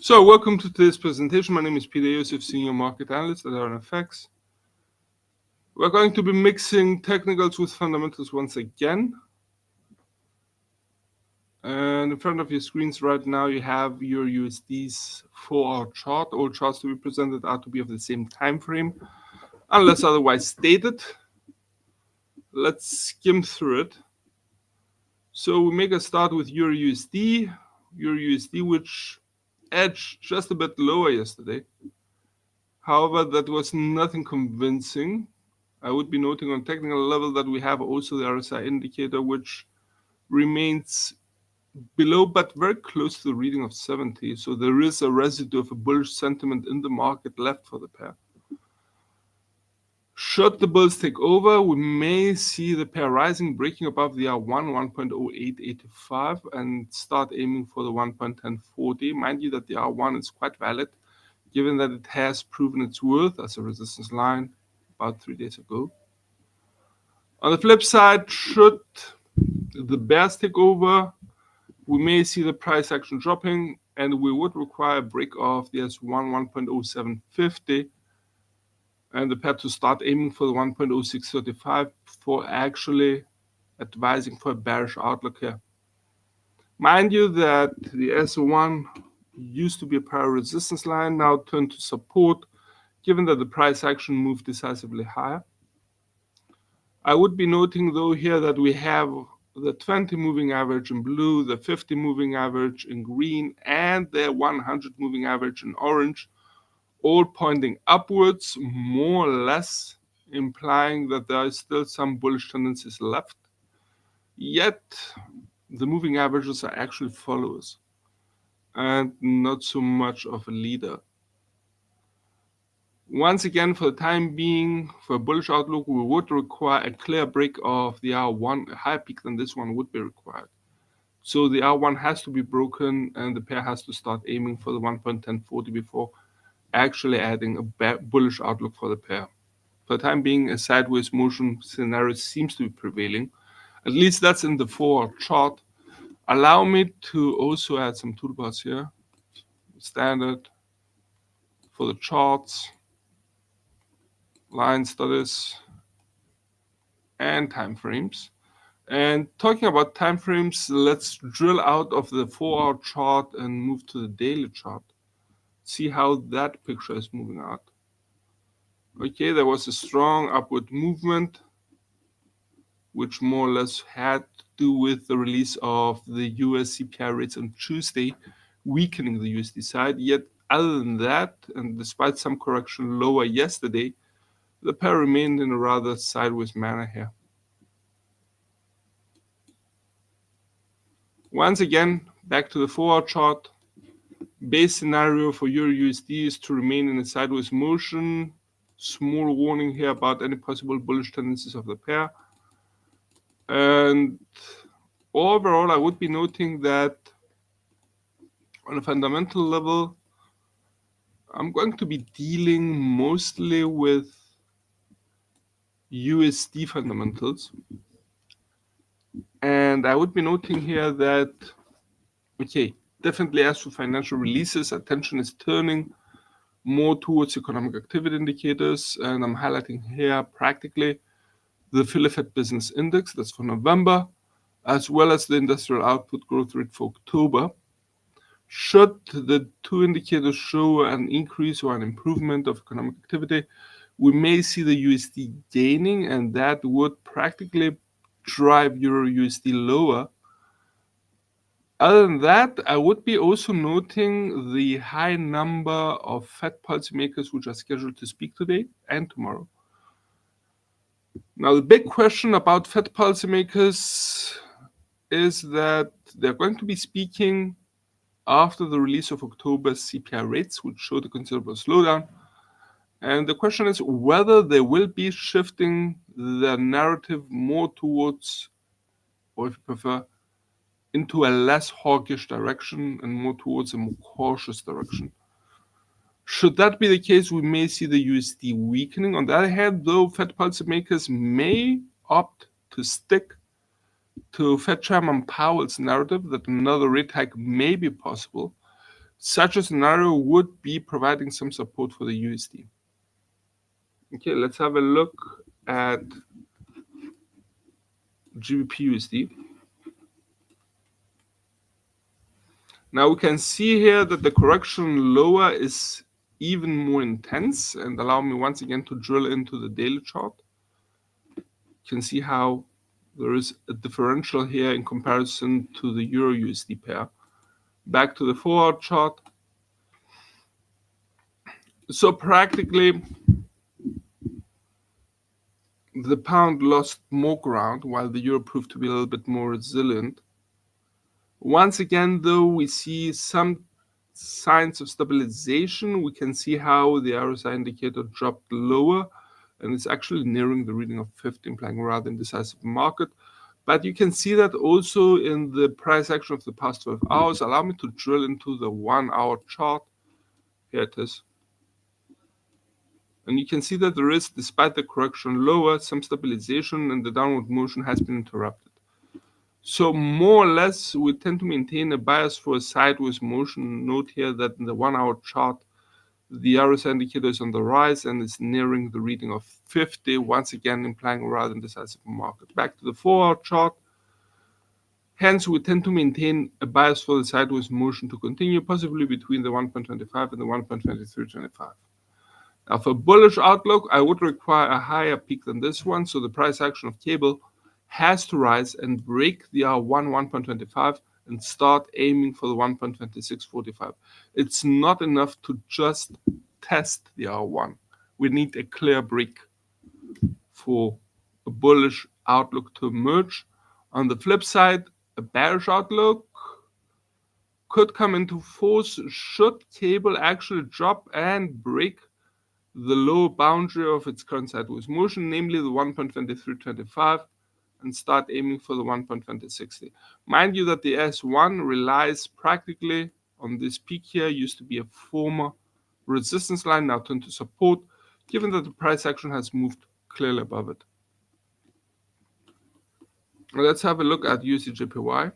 So, welcome to today's presentation. My name is Peter Joseph, Senior Market Analyst at IronFX. We're going to be mixing technicals with fundamentals once again. And in front of your screens right now, you have your USD's 4-hour chart. All charts to be presented are to be of the same time frame, unless otherwise stated. Let's skim through it. So we make a start with Euro USD, which edged just a bit lower yesterday. However, that was nothing convincing. I would be noting on technical level that we have also the RSI indicator, which remains below but very close to the reading of 70. So there is a residue of a bullish sentiment in the market left for the pair. Should the bulls take over, we may see the pair rising, breaking above the R1, 1.0885, and start aiming for the 1.1040. Mind you that the R1 is quite valid, given that it has proven its worth as a resistance line about 3 days ago. On the flip side, should the bears take over, we may see the price action dropping, and we would require a break of the S1 1.0750 and the pair to start aiming for the 1.0635 for actually advising for a bearish outlook here. Mind you that the S1 used to be a prior resistance line, now turned to support, given that the price action moved decisively higher. I would be noting though here that we have the 20 moving average in blue, the 50 moving average in green, and the 100 moving average in orange, all pointing upwards, more or less implying that there is still some bullish tendencies left. Yet the moving averages are actually followers and not so much of a leader. Once again, for the time being, for a bullish outlook, we would require a clear break of the R1. A higher peak than this one would be required. So the R1 has to be broken, and the pair has to start aiming for the 1.1040 before actually adding a bullish outlook for the pair. For the time being, a sideways motion scenario seems to be prevailing. At least that's in the 4-hour chart. Allow me to also add some toolbars here. Standard for the charts, line studies, and time frames. And talking about time frames, let's drill out of the 4-hour chart and move to the daily chart. See how that picture is moving out. Okay, there was a strong upward movement, which more or less had to do with the release of the US CPI rates on Tuesday, weakening the USD side. Yet other than that, and despite some correction lower yesterday, the pair remained in a rather sideways manner here. Once again, back to the 4-hour chart. Base scenario for Euro USD is to remain in a sideways motion. Small warning here about any possible bullish tendencies of the pair. And overall, I would be noting that on a fundamental level, I'm going to be dealing mostly with USD fundamentals. And I would be noting here that, okay, definitely as for financial releases, attention is turning more towards economic activity indicators. And I'm highlighting here practically the Philly Fed Business Index, that's for November, as well as the industrial output growth rate for October. Should the two indicators show an increase or an improvement of economic activity, we may see the USD gaining, and that would practically drive Euro USD lower. Other than that, I would be also noting the high number of Fed policymakers which are scheduled to speak today and tomorrow. Now, the big question about Fed policymakers is that they're going to be speaking after the release of October's CPI rates, which showed a considerable slowdown. And the question is whether they will be shifting the narrative more towards, or if you prefer, into a less hawkish direction and more towards a more cautious direction. Should that be the case, we may see the USD weakening. On the other hand, though, Fed policymakers may opt to stick to Fed Chairman Powell's narrative that another rate hike may be possible, Such a scenario would be providing some support for the USD. Okay, let's have a look at GBP USD. Now we can see here that the correction lower is even more intense, and allow me once again to drill into the daily chart. You can see how there is a differential here in comparison to the Euro USD pair. Back to the 4-hour chart. So practically the pound lost more ground while the euro proved to be a little bit more resilient. Once again, though, we see some signs of stabilization. We can see how the RSI indicator dropped lower and it's actually nearing the reading of 50, implying rather indecisive market. But you can see that also in the price action of the past 12 hours. Allow me to drill into the 1-hour chart. Here it is. And you can see that there is, despite the correction lower, some stabilization and the downward motion has been interrupted. So more or less, we tend to maintain a bias for a sideways motion. Note here that in the 1-hour chart, the RSI indicator is on the rise and is nearing the reading of 50, once again implying a rather indecisive market. Back to the 4-hour chart. Hence, we tend to maintain a bias for the sideways motion to continue, possibly between the 1.25 and the 1.2325. Now, for bullish outlook, I would require a higher peak than this one, so the price action of cable has to rise and break the R1 1.25 and start aiming for the 1.2645. It's not enough to just test the R1. We need a clear break for a bullish outlook to emerge. On the flip side, a bearish outlook could come into force should cable actually drop and break the lower boundary of its current sideways motion, namely the 1.2325, and start aiming for the 1.2060. Mind you that the S1 relies practically on this peak here, used to be a former resistance line, now turned to support, given that the price action has moved clearly above it. Now let's have a look at USD/JPY.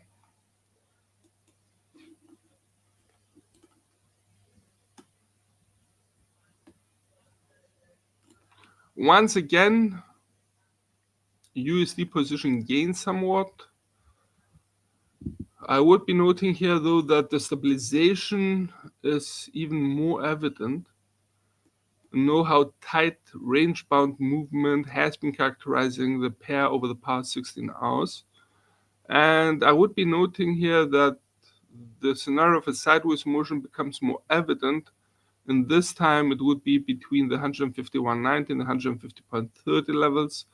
Once again, USD position gained somewhat. I would be noting here, though, that the stabilization is even more evident. Know how tight range-bound movement has been characterizing the pair over the past 16 hours. And I would be noting here that the scenario of a sideways motion becomes more evident. And this time it would be between the 151.90 and the 150.30 levels.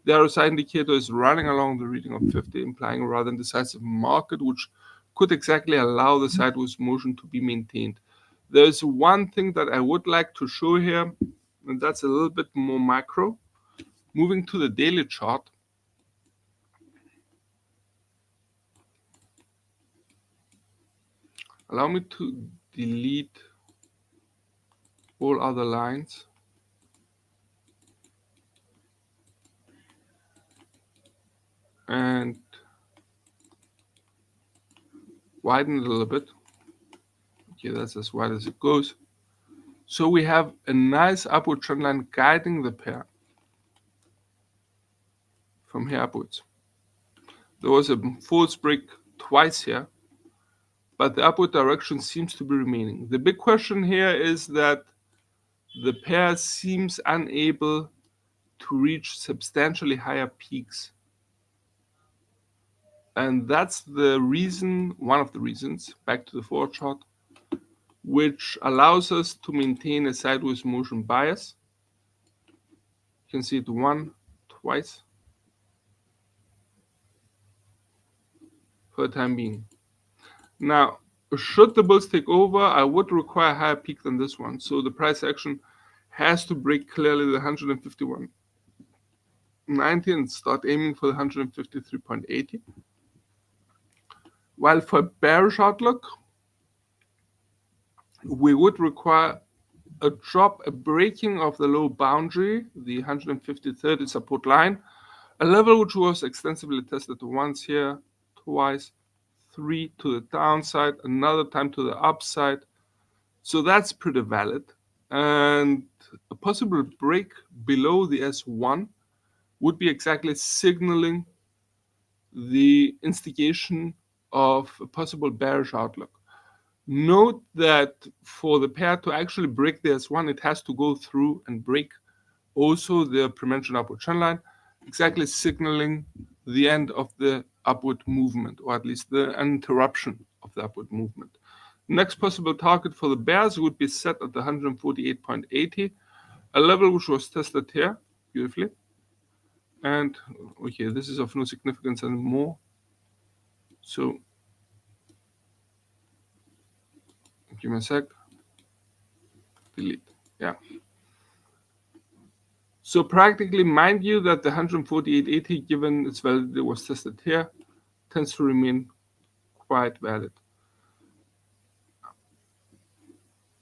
The RSI indicator is running along the reading of 50, implying a rather indecisive market, which could exactly allow the sideways motion to be maintained. There's one thing that I would like to show here, and that's a little bit more macro. Moving to the daily chart. Allow me to delete all other lines. And widen it a little bit. Okay, that's as wide as it goes. So we have a nice upward trend line guiding the pair from here upwards. There was a false break twice here, but the upward direction seems to be remaining. The big question here is that the pair seems unable to reach substantially higher peaks. And that's the reason, one of the reasons, back to the 4 chart, which allows us to maintain a sideways motion bias. You can see it twice for the time being. Now, should the bulls take over, I would require a higher peak than this one. So the price action has to break clearly the 151.90 and start aiming for the 153.80. While for bearish outlook, we would require a drop, a breaking of the low boundary, the 150.30 support line, a level which was extensively tested once here, twice, 3 to the downside, another time to the upside, So that's pretty valid. And a possible break below the S1 would be exactly signaling the instigation of a possible bearish outlook. Note that for the pair to actually break the S1, it has to go through and break also the pre-mentioned upward trend line, exactly signaling the end of the upward movement, or at least the interruption of the upward movement. Next possible target for the bears would be set at the 148.80, a level which was tested here beautifully. And okay, this is of no significance anymore. So give me a sec. Delete. Yeah. So practically, mind you that the 148.80, given its validity was tested here, tends to remain quite valid.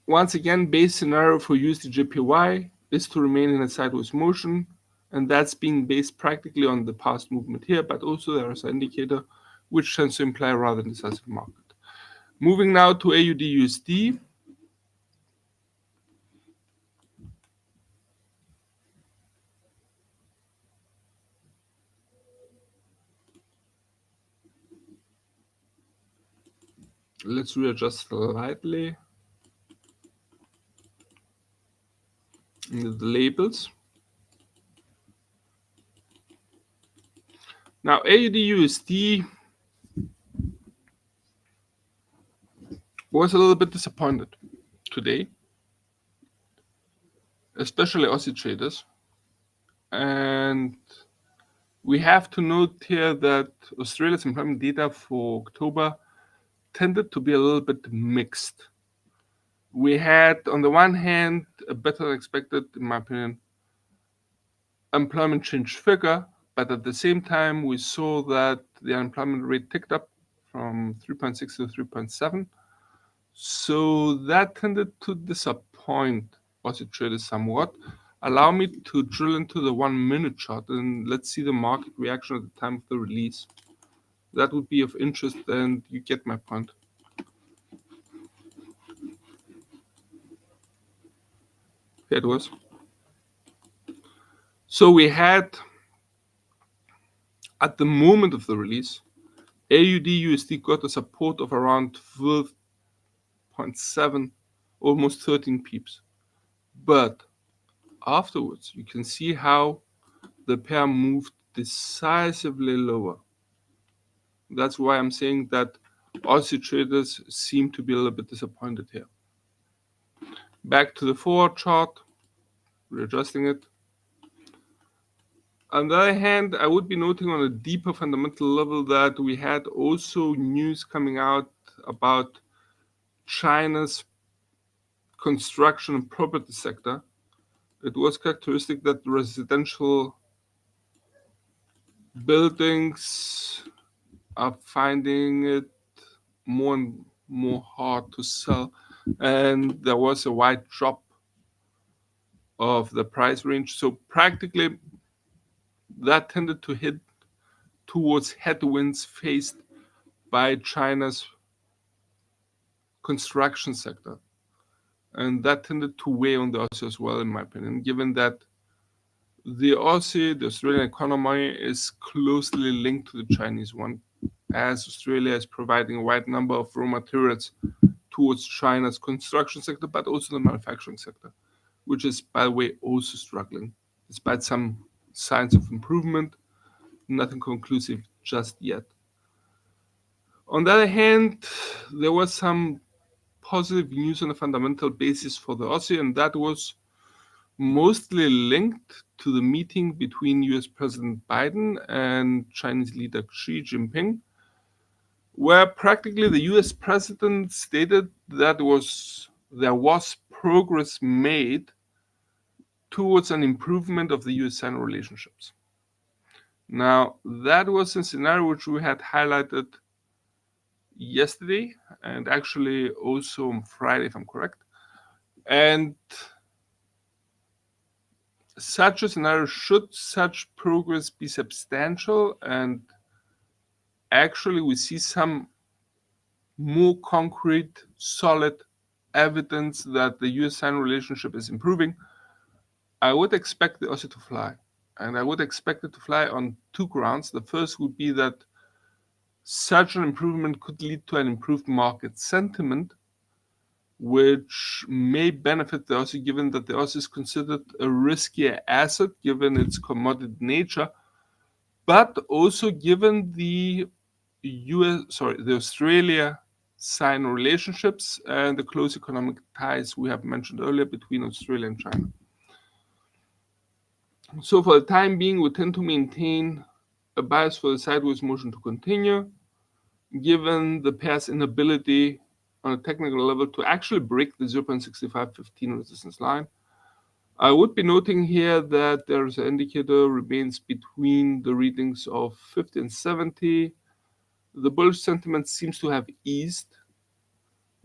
Once again, base scenario for USDJPY is to remain in a sideways motion, and that's being based practically on the past movement here, but also there is an indicator which tends to imply a rather decisive market. Moving now to AUD/USD. Let's readjust slightly the labels. Now, AUD/USD was a little bit disappointed today, especially Aussie traders. And we have to note here that Australia's employment data for October tended to be a little bit mixed. We had, on the one hand, a better than expected, in my opinion, employment change figure, but at the same time, we saw that the unemployment rate ticked up from 3.6 to 3.7. So that tended to disappoint Aussie traders somewhat. Allow me to drill into the 1 minute chart and let's see the market reaction at the time of the release. That would be of interest, and you get my point. Here it was. So we had, at the moment of the release, AUD/USD got a support of around 12.7, almost 13 pips. But afterwards, you can see how the pair moved decisively lower. That's why I'm saying that Aussie traders seem to be a little bit disappointed here. Back to the forward chart, readjusting it. On the other hand, I would be noting on a deeper fundamental level that we had also news coming out about China's construction and property sector. It was characteristic that residential buildings are finding it more and more hard to sell, and there was a wide drop of the price range. So practically that tended to hit towards headwinds faced by China's construction sector. And that tended to weigh on the Aussie as well, in my opinion, given that the Australian economy is closely linked to the Chinese one, as Australia is providing a wide number of raw materials towards China's construction sector, but also the manufacturing sector, which is, by the way, also struggling, despite some signs of improvement, nothing conclusive just yet. On the other hand, there was some positive news on a fundamental basis for the Aussie, and that was mostly linked to the meeting between US President Biden and Chinese leader Xi Jinping, where practically the US president stated that there was progress made towards an improvement of the US-China relationships. Now, that was a scenario which we had highlighted yesterday and actually also on Friday, if I'm correct. And such a scenario, should such progress be substantial and actually we see some more concrete, solid evidence that the US-China relationship is improving, I would expect the Aussie to fly. And I would expect it to fly on two grounds. The first would be that such an improvement could lead to an improved market sentiment, which may benefit the Aussie given that the Aussie is considered a riskier asset given its commodity nature, but also given the the Australia-China relationships and the close economic ties we have mentioned earlier between Australia and China. So for the time being, we tend to maintain a bias for the sideways motion to continue, given the pair's inability on a technical level to actually break the 0.6515 resistance line. I would be noting here that there's an indicator remains between the readings of 50 and 70. The bullish sentiment seems to have eased,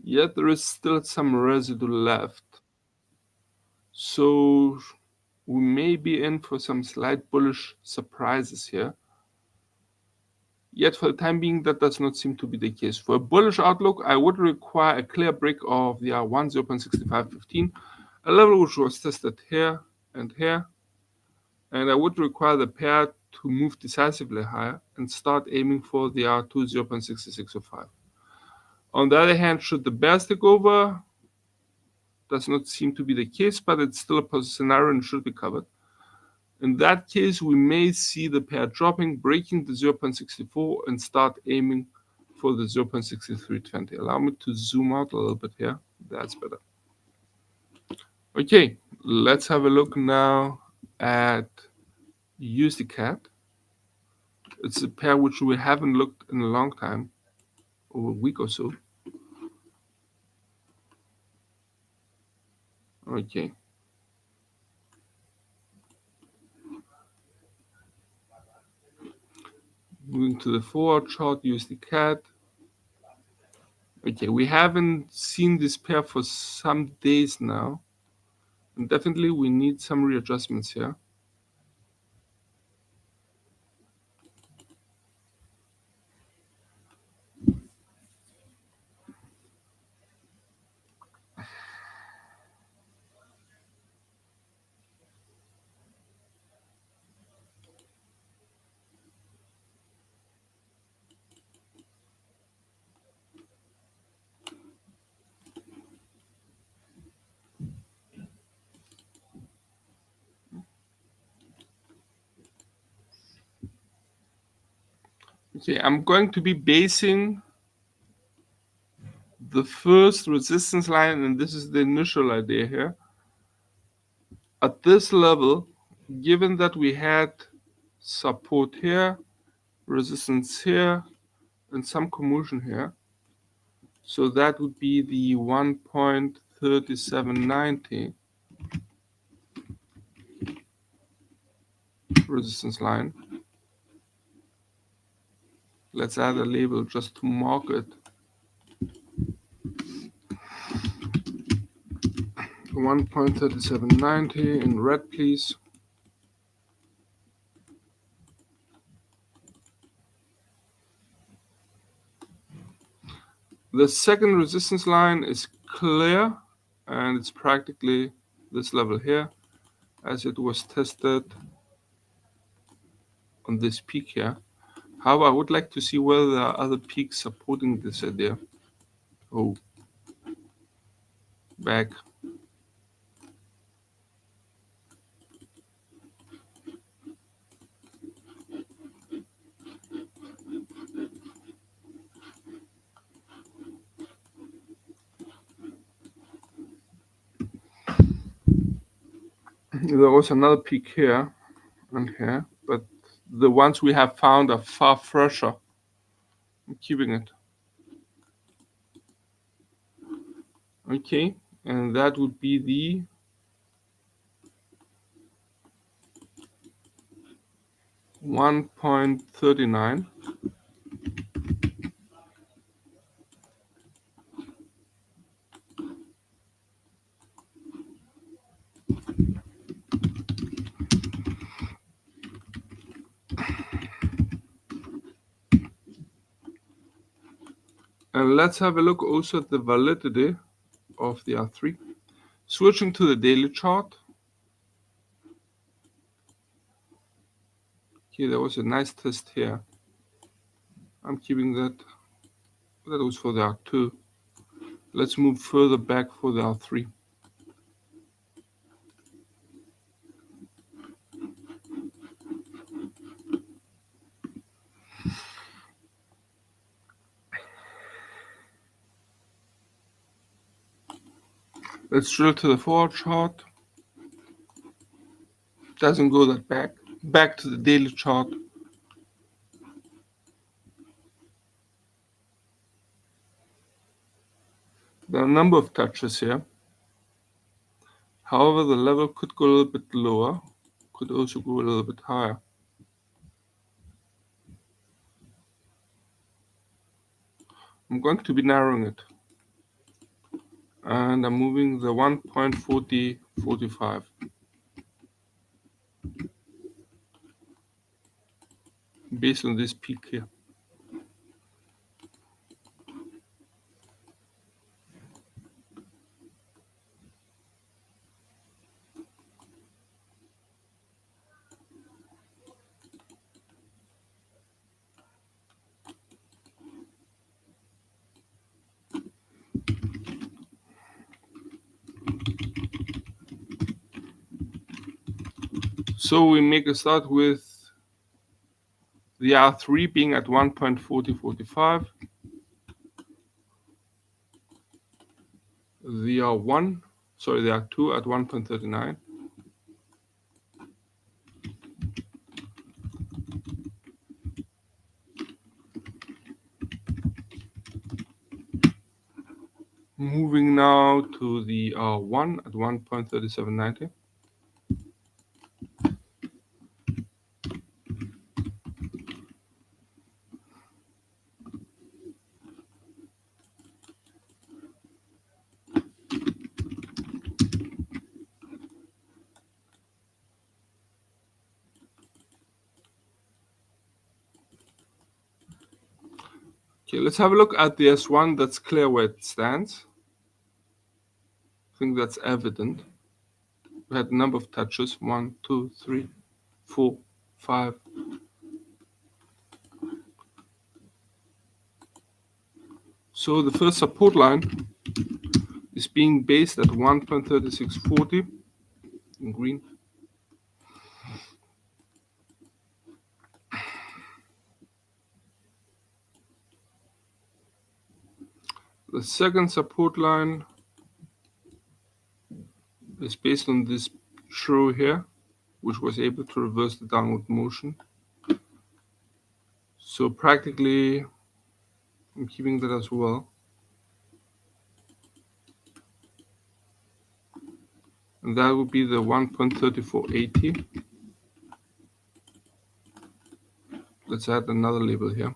yet there is still some residue left. So we may be in for some slight bullish surprises here. Yet for the time being, that does not seem to be the case. For a bullish outlook, I would require a clear break of the R1 0.6515, a level which was tested here and here. And I would require the pair to move decisively higher and start aiming for the R2 0.6605. On the other hand, should the bears take over, does not seem to be the case, but it's still a positive scenario and should be covered. In that case, we may see the pair dropping, breaking the 0.64 and start aiming for the 0.6320. Allow me to zoom out a little bit here. That's better. Okay, let's have a look now at USD CAD. It's a pair which we haven't looked in a long time, over a week or so. Okay. Moving to the forward chart, USD CAD. Okay, we haven't seen this pair for some days now. And definitely we need some readjustments here. Okay, I'm going to be basing the first resistance line, and this is the initial idea here. At this level, given that we had support here, resistance here, and some commotion here, so that would be the 1.3790 resistance line. Let's add a label just to mark it. 1.3790 in red, please. The second resistance line is clear, and it's practically this level here, as it was tested on this peak here. However, I would like to see whether there are other peaks supporting this idea. Oh, back. There was another peak here and here, but the ones we have found are far fresher. I'm keeping it. Okay, and that would be the 1.39. And let's have a look also at the validity of the R3. Switching to the daily chart. Okay, there was a nice test here. I'm keeping that. That was for the R2. Let's move further back for the R3. Let's drill to the 4-hour chart. Doesn't go that back. Back to the daily chart. There are a number of touches here. However, the level could go a little bit lower, could also go a little bit higher. I'm going to be narrowing it. And I'm moving the 1.4045 based on this peak here. So we make a start with the R3 being at 1.4045, the R2 at 1.39, moving now to the R1 at 1.3790. Okay, let's have a look at the S1. That's clear where it stands. I think that's evident. We had a number of touches, 1, 2, 3, 4, 5. So the first support line is being based at 1.3640 in green. The second support line is based on this shrew here, which was able to reverse the downward motion. So practically, I'm keeping that as well. And that would be the 1.3480. Let's add another label here.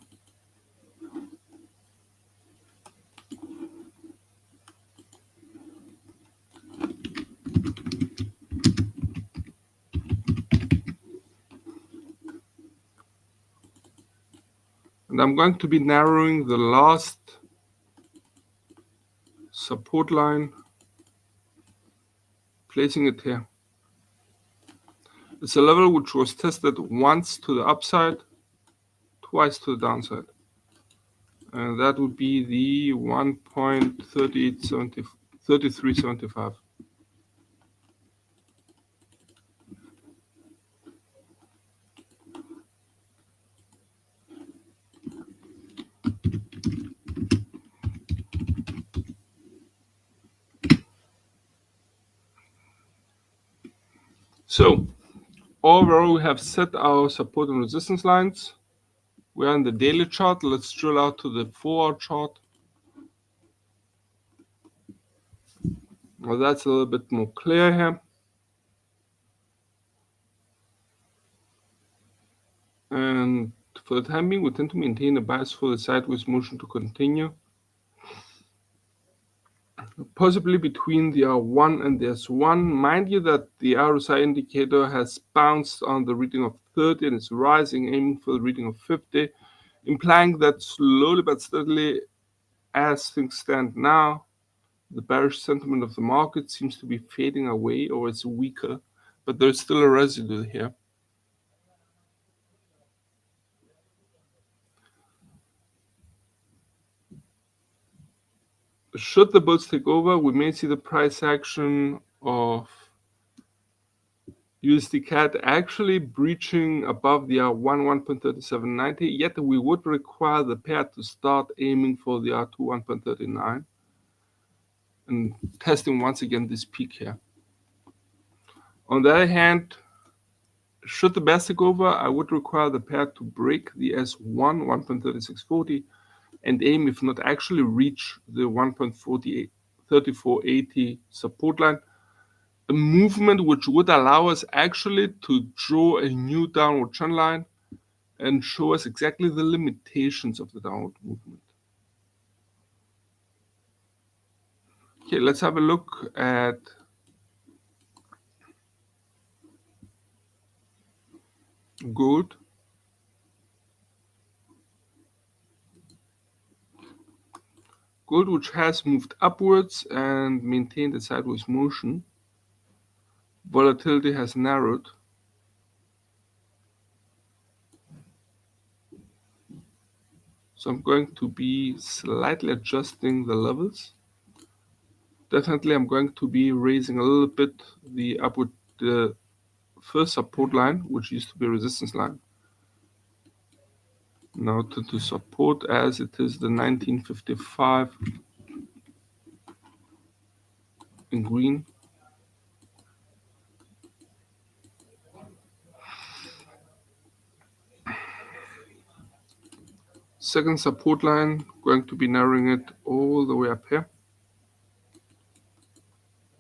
And I'm going to be narrowing the last support line, placing it here. It's a level which was tested once to the upside, twice to the downside. And that would be the 1.3375. So overall, we have set our support and resistance lines. We're on the daily chart. Let's drill out to the 4-hour chart. Well, that's a little bit more clear here. And for the time being, we tend to maintain a bias for the sideways motion to continue. Possibly between the R1 and the S1. Mind you that the RSI indicator has bounced on the reading of 30 and is rising, aiming for the reading of 50, implying that slowly but steadily, as things stand now, The bearish sentiment of the market seems to be fading away, or it's weaker, but there's still a residue here. Should the bulls take over, we may see the price action of USD CAD actually breaching above the R1 1.3790, yet we would require the pair to start aiming for the R2 1.39 and testing once again this peak here. On the other hand, should the bears take over, I would require the pair to break the S1 1.3640 and aim, if not actually reach the 1.3480 support line, a movement which would allow us actually to draw a new downward trend line and show us exactly the limitations of the downward movement. Okay, let's have a look at gold. Gold, which has moved upwards and maintained a sideways motion. Volatility has narrowed. So I'm going to be slightly adjusting the levels. Definitely I'm going to be raising a little bit the upward first support line, which used to be a resistance line. Now to support, as it is the 1955 in green. Second support line, going to be narrowing it all the way up here.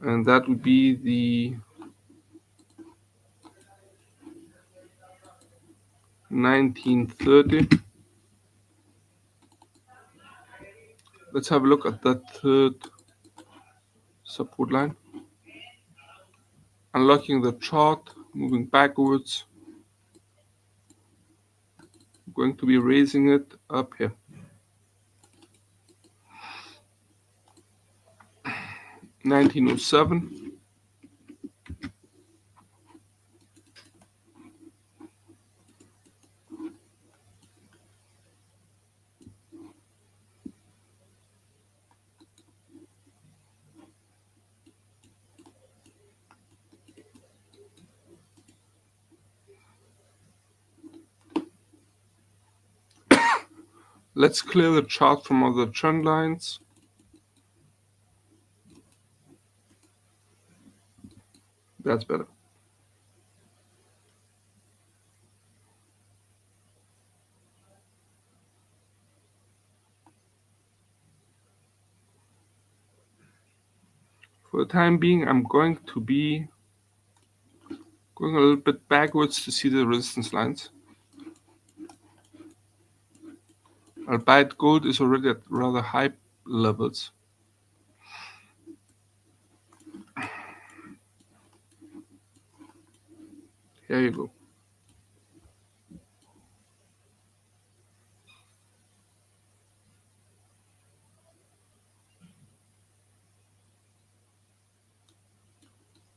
And that would be the 1930. Let's have a look at that third support line. Unlocking the chart, moving backwards. I'm going to be raising it up here. 1907. Let's clear the chart from other trend lines. That's better. For the time being, I'm going to be going a little bit backwards to see the resistance lines. Albeit gold is already at rather high levels. Here you go.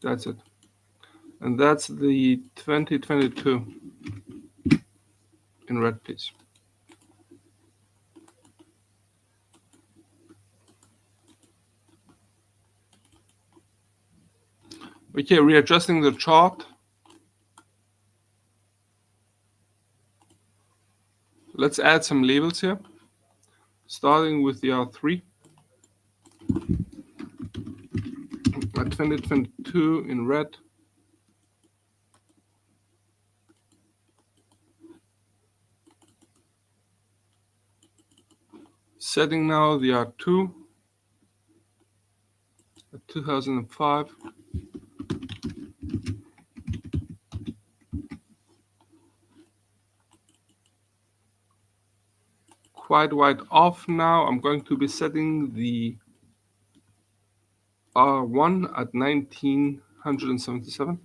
That's it. And that's the 2022 in red, please. Okay, readjusting the chart. Let's add some labels here. Starting with the R3 at 2022 in red. Setting now the R2 at 2005. Quite wide off now. I'm going to be setting the R1 at 1977.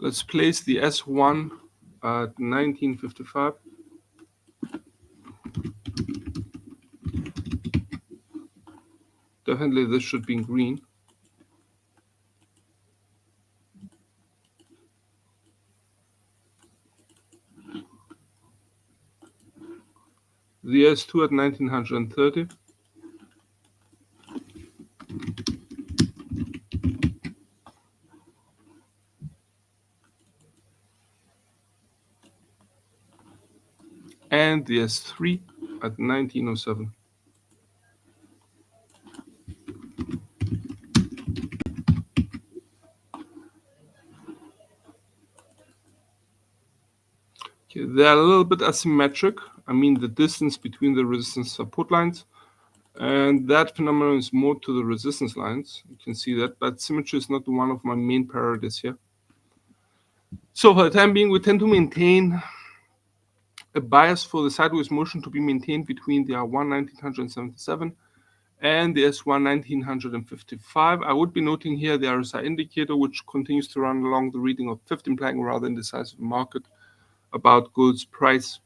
Let's place the S1 at 1955. Definitely this should be in green. The S2 at 1930. And the S3 at 1907. Okay, they're a little bit asymmetric. I mean the distance between the resistance support lines. And that phenomenon is more to the resistance lines. You can see that, but symmetry is not one of my main priorities here. So for the time being, we tend to maintain a bias for the sideways motion to be maintained between the R1 1977 and the S1 1955. I would be noting here the RSI indicator, which continues to run along the reading of 50, implying a rather indecisive market about gold's price.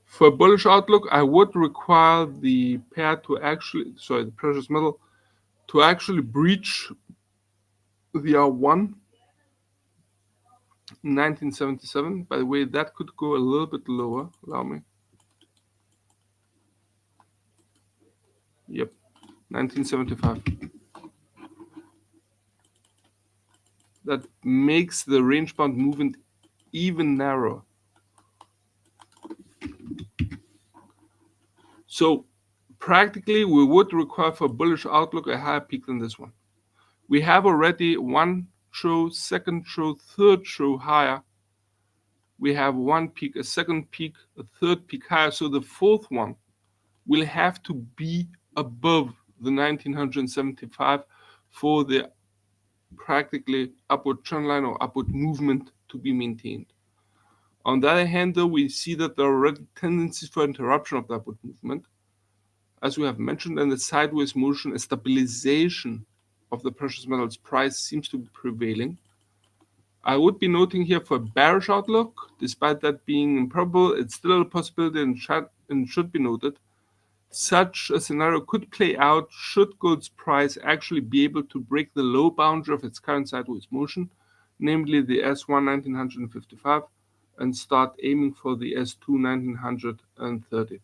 For a bullish outlook, I would require the pair to actually, the precious metal, to actually breach the R1 1977. By the way, that could go a little bit lower. Allow me. Yep, 1975. That makes the range-bound movement even narrower. So practically, we would require for a bullish outlook a higher peak than this one. We have already one show, second show, third show higher. We have one peak, a second peak, a third peak higher. So the fourth one will have to be above the 1975 for the practically upward trend line or upward movement to be maintained. On the other hand, though, we see that there are already tendencies for interruption of the upward movement. As we have mentioned, in the sideways motion, a stabilization of the precious metals price seems to be prevailing. I would be noting here for a bearish outlook, despite that being improbable, it's still a possibility and should be noted. Such a scenario could play out should gold's price actually be able to break the low boundary of its current sideways motion, namely the S1 1955, and start aiming for the S2 1930.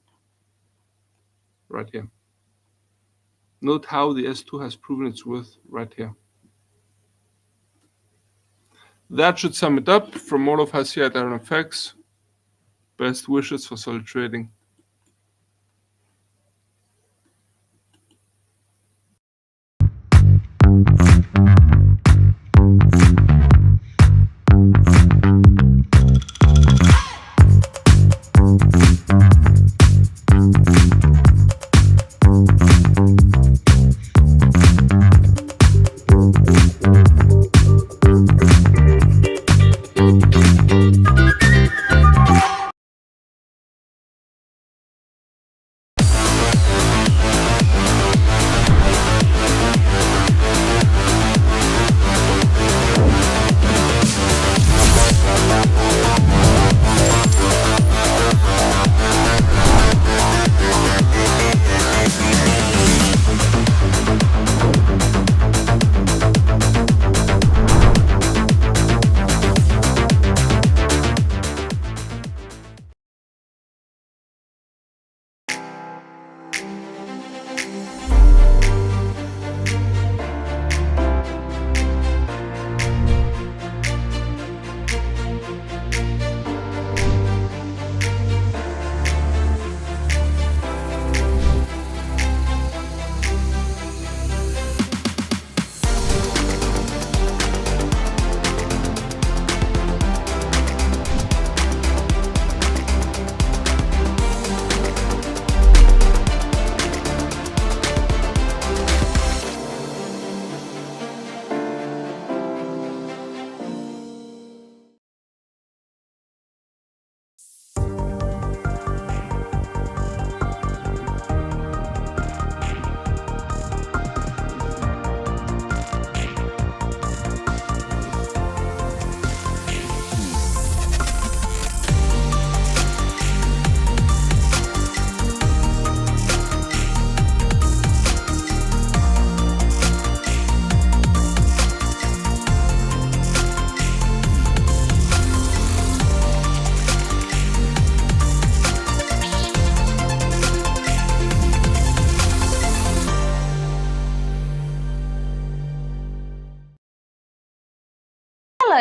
Right here. Note how the S2 has proven its worth right here. That should sum it up. From all of us here at IronFX, best wishes for solid trading.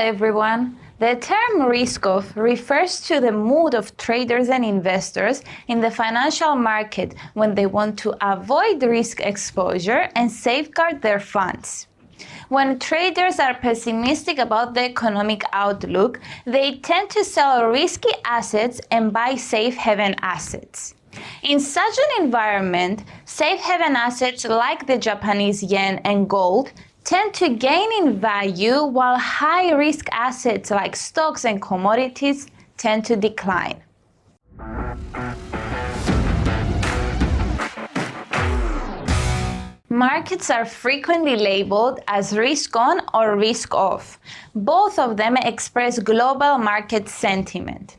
everyone. The term risk-off refers to the mood of traders and investors in the financial market when they want to avoid risk exposure and safeguard their funds. When traders are pessimistic about the economic outlook, they tend to sell risky assets and buy safe haven assets. In such an environment, safe haven assets like the Japanese yen and gold tend to gain in value, while high-risk assets like stocks and commodities tend to decline. Markets are frequently labeled as risk-on or risk-off. Both of them express global market sentiment.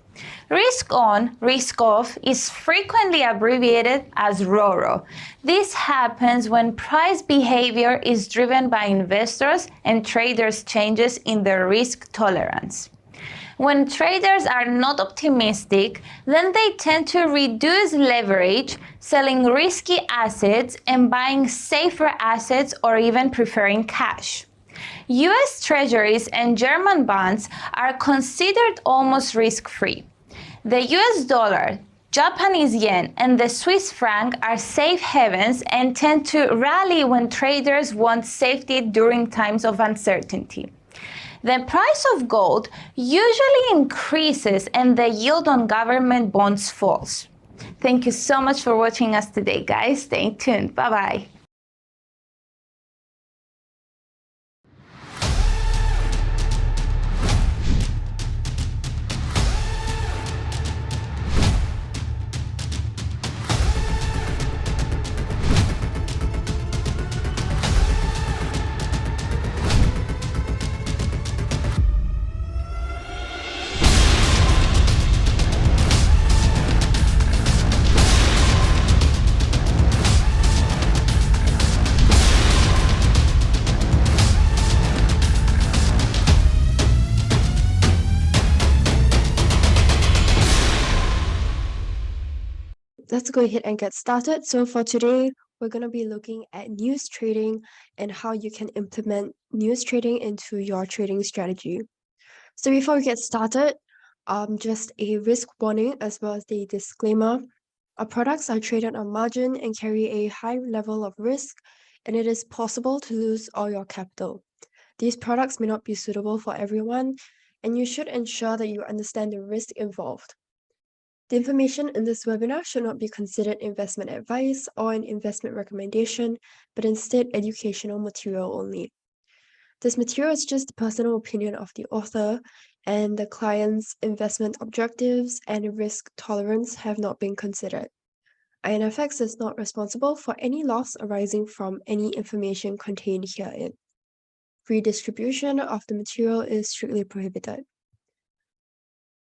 Risk-on, risk-off is frequently abbreviated as RORO. This happens when price behavior is driven by investors and traders' changes in their risk tolerance. When traders are not optimistic, then they tend to reduce leverage, selling risky assets and buying safer assets or even preferring cash. US Treasuries and German bonds are considered almost risk-free. The US dollar, Japanese yen, and the Swiss franc are safe havens and tend to rally when traders want safety during times of uncertainty. The price of gold usually increases and the yield on government bonds falls. Thank you so much for watching us today, guys. Stay tuned. Bye-bye. Let's go ahead and get started. So for today, we're going to be looking at news trading and how you can implement news trading into your trading strategy. So before we get started, just a risk warning as well as the disclaimer. Our products are traded on margin and carry a high level of risk, and it is possible to lose all your capital. These products may not be suitable for everyone, and you should ensure that you understand the risk involved. The information in this webinar should not be considered investment advice or an investment recommendation, but instead educational material only. This material is just the personal opinion of the author, and the client's investment objectives and risk tolerance have not been considered. IronFX is not responsible for any loss arising from any information contained herein. Redistribution of the material is strictly prohibited.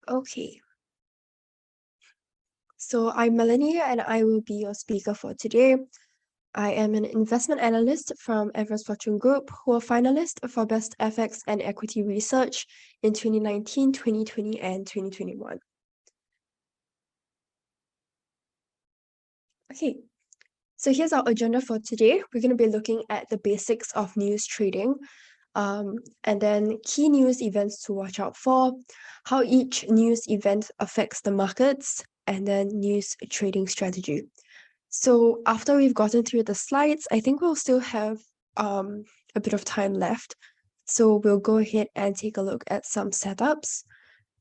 Okay. So I'm Melanie and I will be your speaker for today. I am an investment analyst from Everest Fortune Group, who are finalists for Best FX and Equity Research in 2019, 2020, and 2021. Okay, so here's our agenda for today. We're going to be looking at the basics of news trading, and then key news events to watch out for, how each news event affects the markets, and then news trading strategy. So after we've gotten through the slides, I think we'll still have a bit of time left. So we'll go ahead and take a look at some setups.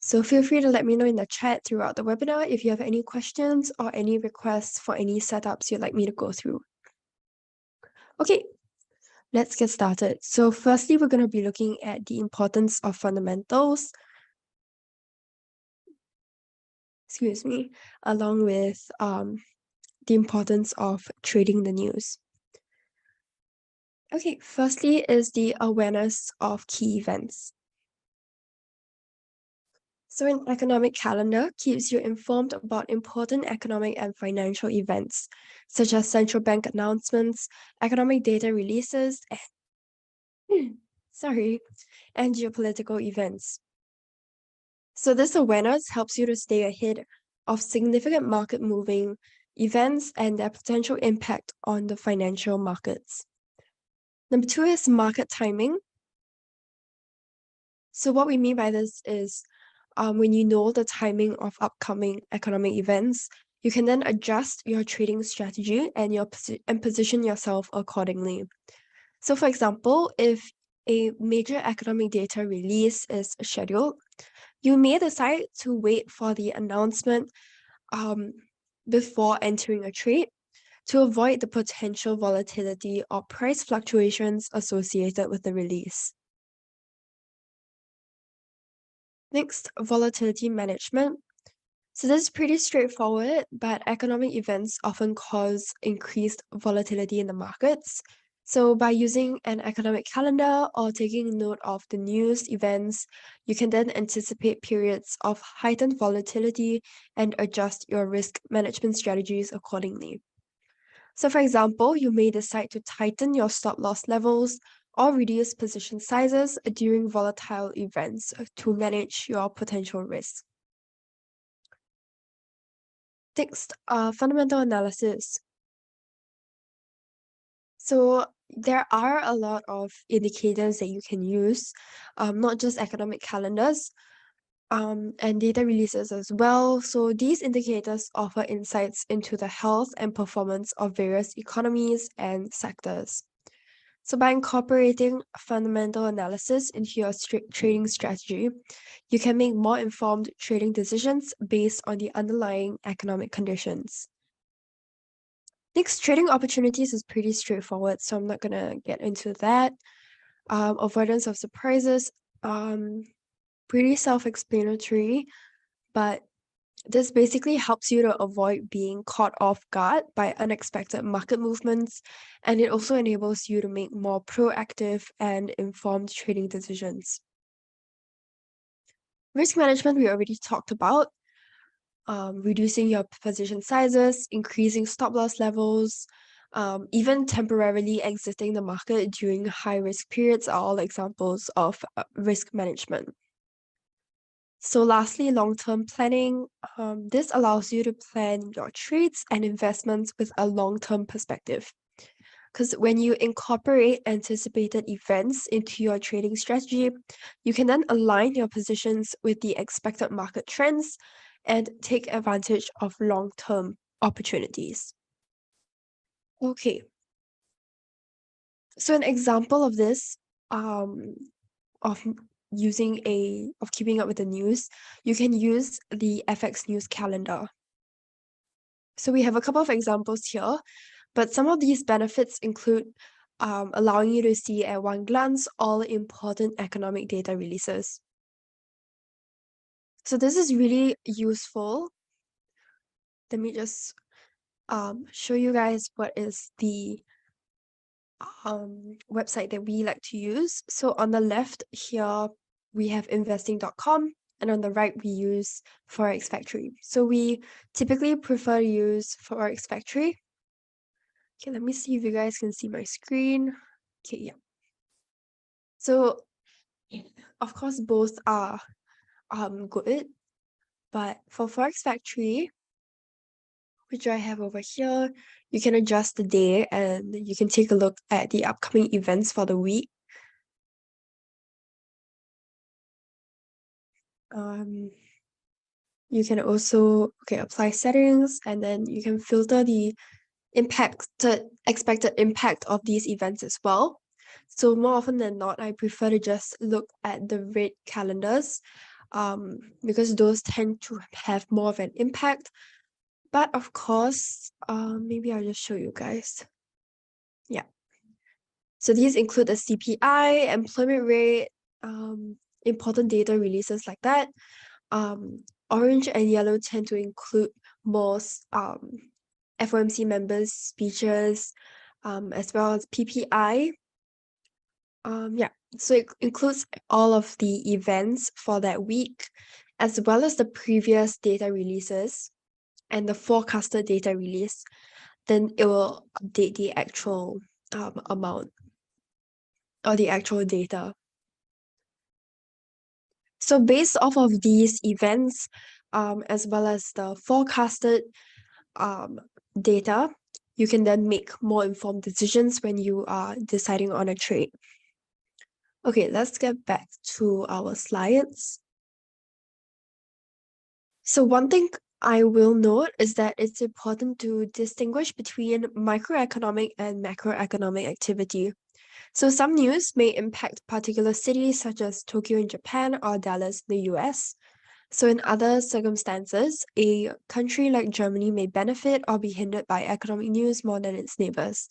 So feel free to let me know in the chat throughout the webinar if you have any questions or any requests for any setups you'd like me to go through. Okay, let's get started. So firstly, we're going to be looking at the importance of fundamentals. Excuse me, along with the importance of trading the news. Okay, firstly is the awareness of key events. So an economic calendar keeps you informed about important economic and financial events, such as central bank announcements, economic data releases, and geopolitical events. So this awareness helps you to stay ahead of significant market moving events and their potential impact on the financial markets. Number 2 is market timing. So what we mean by this is when you know the timing of upcoming economic events, you can then adjust your trading strategy and position yourself accordingly. So for example, if a major economic data release is scheduled, you may decide to wait for the announcement before entering a trade to avoid the potential volatility or price fluctuations associated with the release. Next, volatility management. So this is pretty straightforward, but economic events often cause increased volatility in the markets. So by using an economic calendar or taking note of the news events, you can then anticipate periods of heightened volatility and adjust your risk management strategies accordingly. So for example, you may decide to tighten your stop loss levels or reduce position sizes during volatile events to manage your potential risks. Next, fundamental analysis. So there are a lot of indicators that you can use, not just economic calendars, and data releases as well. So these indicators offer insights into the health and performance of various economies and sectors. So by incorporating fundamental analysis into your trading strategy, you can make more informed trading decisions based on the underlying economic conditions. Next, trading opportunities is pretty straightforward, so I'm not going to get into that. Avoidance of surprises, pretty self-explanatory, but this basically helps you to avoid being caught off guard by unexpected market movements, and it also enables you to make more proactive and informed trading decisions. Risk management, we already talked about. Reducing your position sizes, increasing stop loss levels, even temporarily exiting the market during high risk periods are all examples of risk management. So lastly, long-term planning. This allows you to plan your trades and investments with a long-term perspective. Because when you incorporate anticipated events into your trading strategy, you can then align your positions with the expected market trends and take advantage of long-term opportunities. Okay. So an example of this, of keeping up with the news, you can use the FX news calendar. So we have a couple of examples here, but some of these benefits include allowing you to see at one glance all important economic data releases. So this is really useful. Let me just show you guys what is the website that we like to use. So on the left here, we have investing.com, and on the right, we use Forex Factory. So we typically prefer to use Forex Factory. Okay, let me see if you guys can see my screen. Okay, yeah. So, of course, both are good, but for Forex Factory, which I have over here, you can adjust the day and you can take a look at the upcoming events for the week. You can also apply settings, and then you can filter the expected impact of these events as well. So more often than not, I prefer to just look at the red calendars, because those tend to have more of an impact. But of course, maybe I'll just show you guys. Yeah. So these include the CPI, employment rate, important data releases like that. Orange and yellow tend to include most FOMC members' speeches, as well as PPI. Yeah, so it includes all of the events for that week, as well as the previous data releases and the forecasted data release. Then it will update the actual amount or the actual data. So based off of these events, as well as the forecasted data, you can then make more informed decisions when you are deciding on a trade. Okay, let's get back to our slides. So one thing I will note is that it's important to distinguish between microeconomic and macroeconomic activity. So some news may impact particular cities such as Tokyo in Japan or Dallas in the US. So in other circumstances, a country like Germany may benefit or be hindered by economic news more than its neighbors.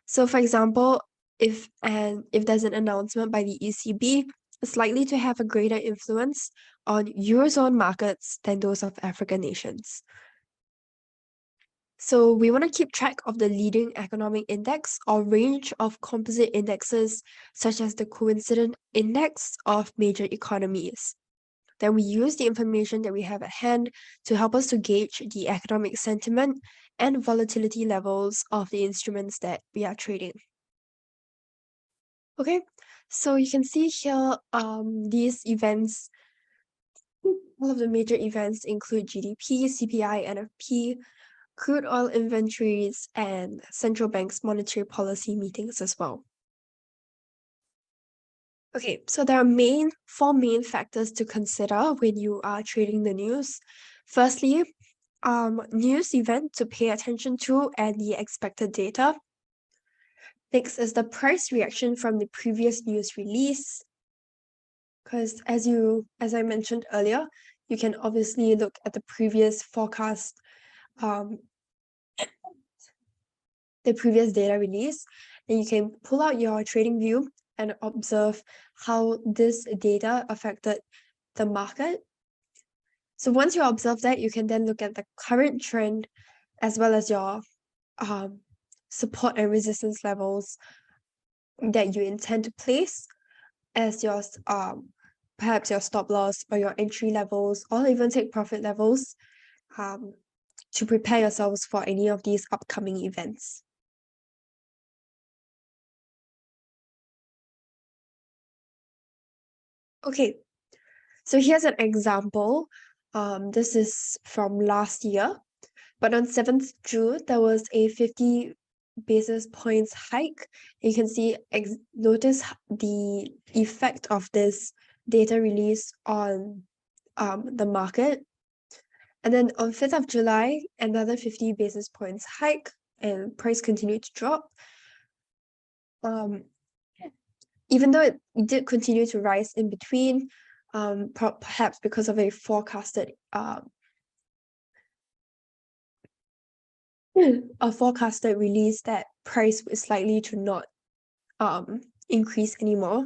So for example, if there's an announcement by the ECB, it's likely to have a greater influence on Eurozone markets than those of African nations. So we want to keep track of the leading economic index or range of composite indexes, such as the coincident index of major economies. Then we use the information that we have at hand to help us to gauge the economic sentiment and volatility levels of the instruments that we are trading. Okay, so you can see here these events, all of the major events include GDP, CPI, NFP, crude oil inventories, and central banks' monetary policy meetings as well. Okay, so there are four main factors to consider when you are trading the news. Firstly, news event to pay attention to and the expected data. Next is the price reaction from the previous news release. Because as I mentioned earlier, you can obviously look at the previous forecast, the previous data release, and you can pull out your trading view and observe how this data affected the market. So once you observe that, you can then look at the current trend as well as your support and resistance levels that you intend to place as your perhaps your stop loss or your entry levels, or even take profit levels to prepare yourselves for any of these upcoming events. Okay, so here's an example. This is from last year, but on 7th June, there was a 50 basis points hike. You can see, notice the effect of this data release on the market. And then on 5th of July, another 50 basis points hike and price continued to drop. Even though it did continue to rise in between, perhaps because of a forecasted release that price is likely to not increase anymore.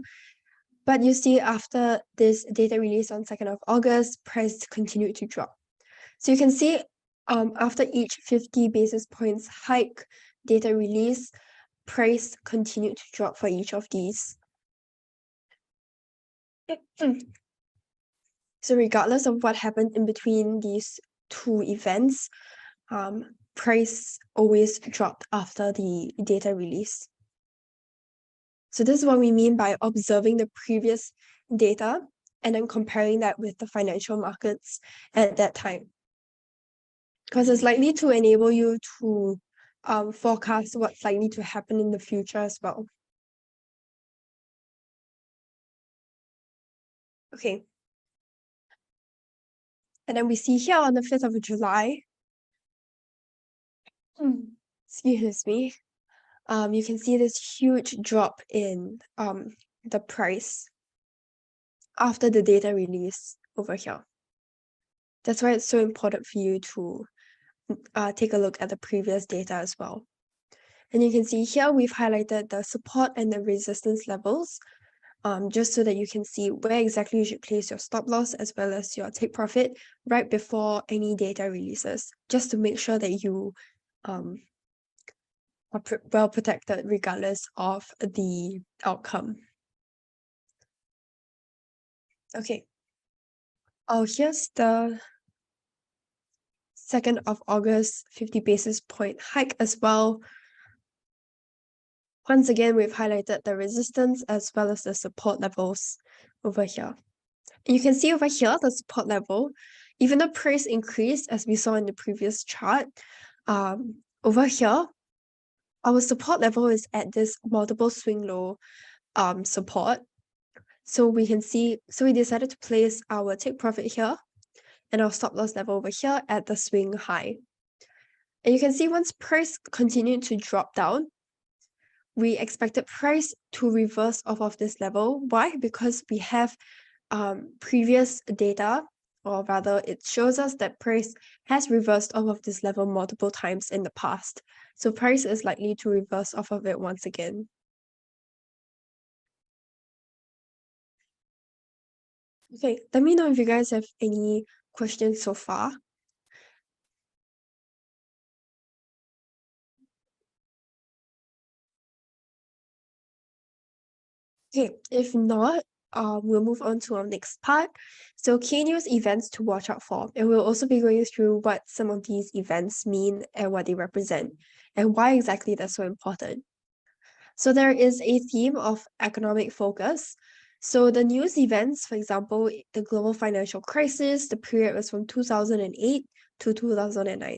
But you see, after this data release on 2nd of August, price continued to drop. So you can see after each 50 basis points hike data release, price continued to drop for each of these. So regardless of what happened in between these two events, price always dropped after the data release. So this is what we mean by observing the previous data and then comparing that with the financial markets at that time. Because it's likely to enable you to forecast what's likely to happen in the future as well. Okay. And then we see here on the 5th of July, excuse me, you can see this huge drop in the price after the data release over here. That's why it's so important for you to take a look at the previous data as well. And you can see here we've highlighted the support and the resistance levels, just so that you can see where exactly you should place your stop loss as well as your take profit right before any data releases, just to make sure that you are well protected regardless of the outcome. Okay. Oh, here's the 2nd of August 50 basis point hike as well. Once again, we've highlighted the resistance as well as the support levels over here. And you can see over here, the support level, even the price increased as we saw in the previous chart, over here, our support level is at this multiple swing low support. So we decided to place our take profit here and our stop loss level over here at the swing high. And you can see once price continued to drop down, we expected price to reverse off of this level. Why? Because we have previous data, or rather it shows us that price has reversed off of this level multiple times in the past. So price is likely to reverse off of it once again. Okay, let me know if you guys have any questions so far. Okay, if not, we'll move on to our next part. So key news events to watch out for. And we'll also be going through what some of these events mean and what they represent, and why exactly they're so important. So there is a theme of economic focus. So the news events, for example, the global financial crisis, the period was from 2008 to 2009.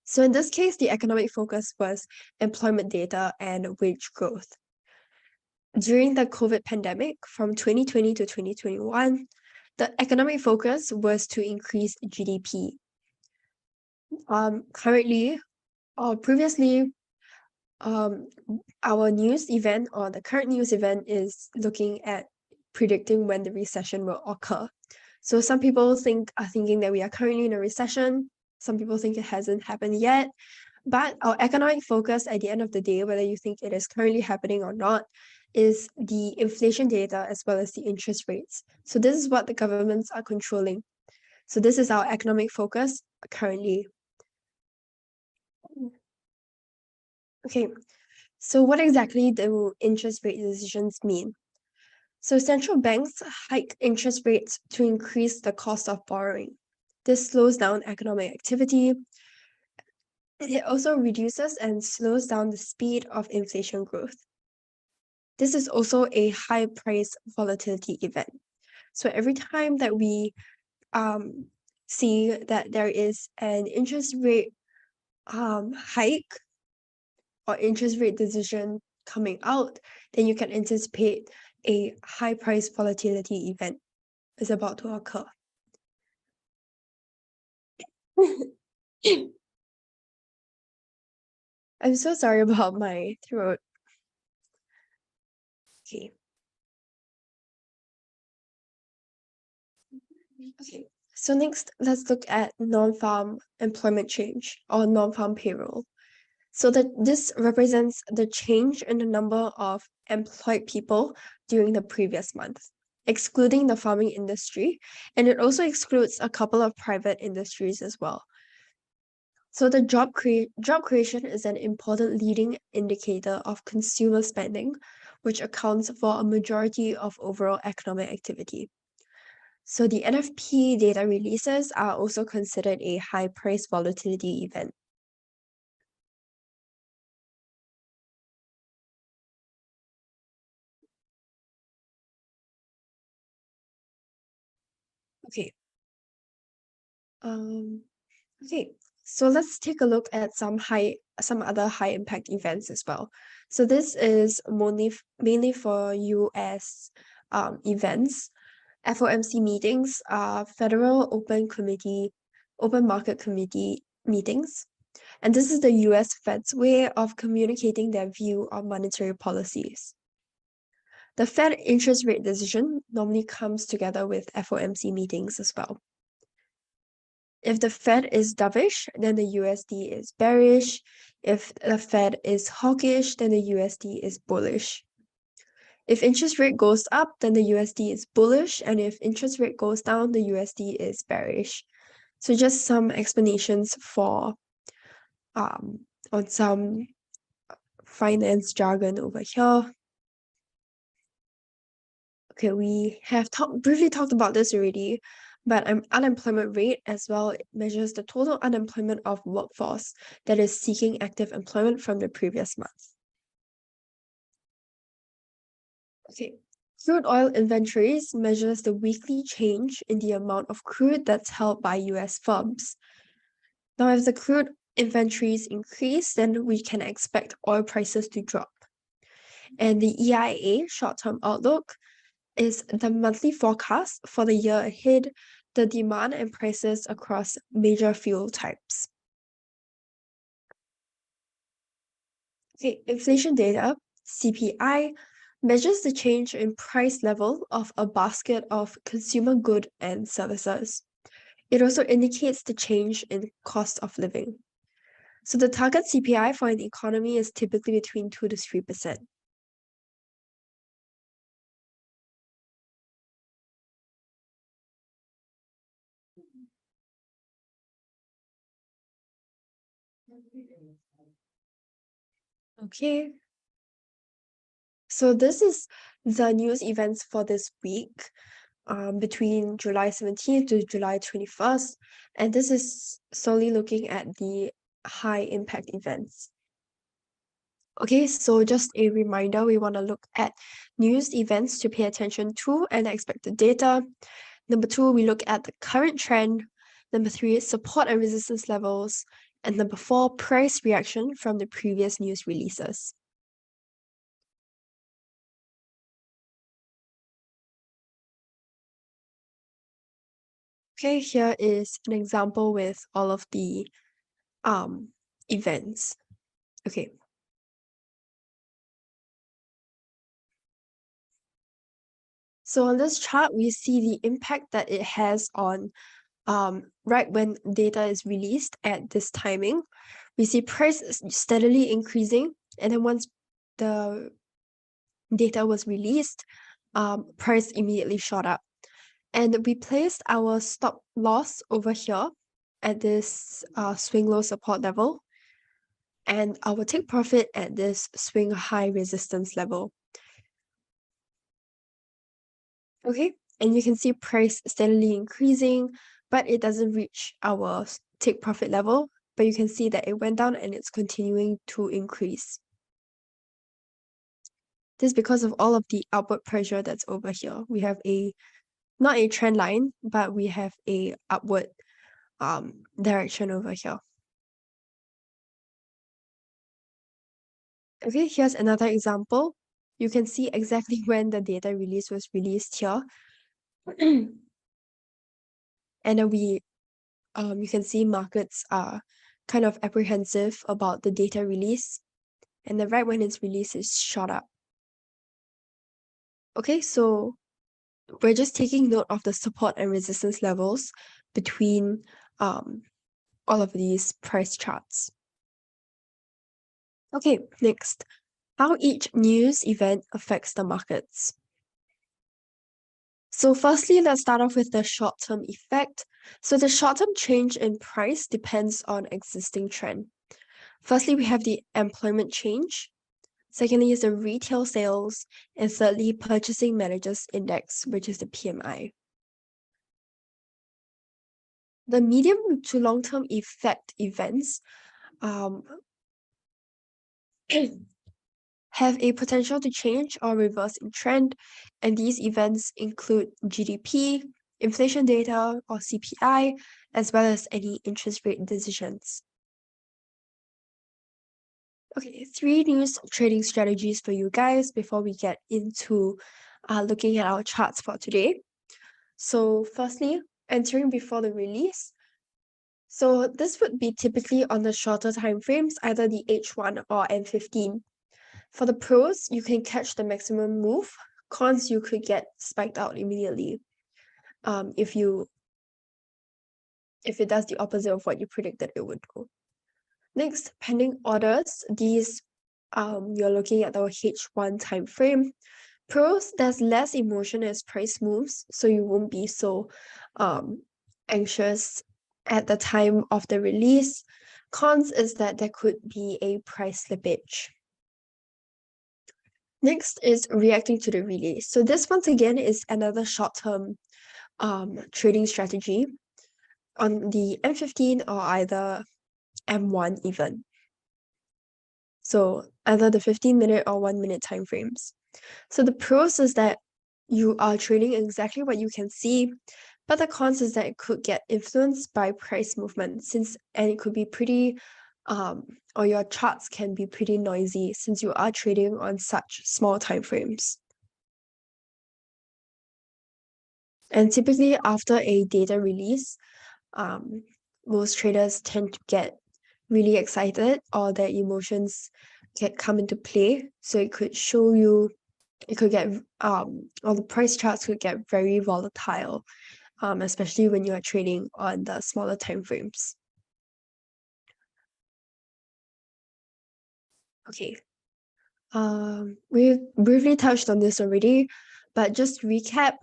So in this case, the economic focus was employment data and wage growth. During the COVID pandemic from 2020 to 2021, the economic focus was to increase GDP. Currently, or previously, our news event or the current news event is looking at predicting when the recession will occur. So some people are thinking that we are currently in a recession. Some people think it hasn't happened yet. But our economic focus at the end of the day, whether you think it is currently happening or not, is the inflation data as well as the interest rates. So this is what the governments are controlling. So this is our economic focus currently. Okay, so what exactly do interest rate decisions mean? So central banks hike interest rates to increase the cost of borrowing. This slows down economic activity. It also reduces and slows down the speed of inflation growth. This is also a high price volatility event. So every time that we see that there is an interest rate hike or interest rate decision coming out, then you can anticipate a high price volatility event is about to occur. I'm so sorry about my throat. Okay. Okay. So next, let's look at non-farm employment change or non-farm payroll. So this represents the change in the number of employed people during the previous month, excluding the farming industry, and it also excludes a couple of private industries as well. So the job creation is an important leading indicator of consumer spending, which accounts for a majority of overall economic activity. So the NFP data releases are also considered a high price volatility event. Okay. Okay, so let's take a look at some other high impact events as well. So this is mainly for US events. FOMC meetings are Federal Open Market Committee meetings. And this is the US Fed's way of communicating their view on monetary policies. The Fed interest rate decision normally comes together with FOMC meetings as well. If the Fed is dovish, then the USD is bearish. If the Fed is hawkish, then the USD is bullish. If interest rate goes up, then the USD is bullish, and if interest rate goes down, the USD is bearish. So just some explanations for on some finance jargon over here. Okay, we have briefly talked about this already, but unemployment rate as well measures the total unemployment of workforce that is seeking active employment from the previous month. Okay, crude oil inventories measures the weekly change in the amount of crude that's held by US firms. Now, if the crude inventories increase, then we can expect oil prices to drop. And the EIA short-term outlook is the monthly forecast for the year ahead, the demand and prices across major fuel types. Okay, inflation data, CPI, measures the change in price level of a basket of consumer goods and services. It also indicates the change in cost of living. So the target CPI for an economy is typically between 2 to 3%. Okay. So this is the news events for this week, between July 17th to July 21st. And this is solely looking at the high impact events. Okay, so just a reminder, we want to look at news events to pay attention to and expected data. Number 2, we look at the current trend. Number 3, support and resistance levels. And number 4, price reaction from the previous news releases. Okay, here is an example with all of the events. Okay. So on this chart, we see the impact that it has on right when data is released at this timing. We see price steadily increasing, and then once the data was released, price immediately shot up. And we placed our stop loss over here at this swing low support level, and our take profit at this swing high resistance level. Okay, and you can see price steadily increasing, but it doesn't reach our take profit level, but you can see that it went down and it's continuing to increase. This is because of all of the upward pressure that's over here. We have not a trend line, but we have a upward direction over here. Okay, here's another example. You can see exactly when the data release was released here. And then you can see markets are kind of apprehensive about the data release. And then right when it's released, it's shot up. Okay, so we're just taking note of the support and resistance levels between all of these price charts. Okay, next, how each news event affects the markets. So firstly, let's start off with the short-term effect. So the short-term change in price depends on existing trend. Firstly, we have the employment change. Secondly is the retail sales. And thirdly, purchasing managers index, which is the PMI. The medium to long-term effect events have a potential to change or reverse in trend, and these events include GDP, inflation data or CPI, as well as any interest rate decisions. Okay, 3 news trading strategies for you guys before we get into looking at our charts for today. So firstly, entering before the release. So this would be typically on the shorter time frames, either the H1 or M15. For the pros, you can catch the maximum move. Cons, you could get spiked out immediately if it does the opposite of what you predicted it would do. Next, pending orders. These you're looking at the H1 time frame. Pros, there's less emotion as price moves, so you won't be so anxious at the time of the release. Cons is that there could be a price slippage. Next is reacting to the release. So this once again is another short-term trading strategy on the M15 or either M1 even. So either the 15-minute or 1-minute time frames. So the pros is that you are trading exactly what you can see, but the cons is that it could get influenced by price movement and it could be pretty or your charts can be pretty noisy since you are trading on such small time frames. And typically after a data release, most traders tend to get really excited or their emotions come into play. So it could show you, it could get or the price charts could get very volatile, especially when you are trading on the smaller time frames. Okay. We briefly touched on this already, but just recap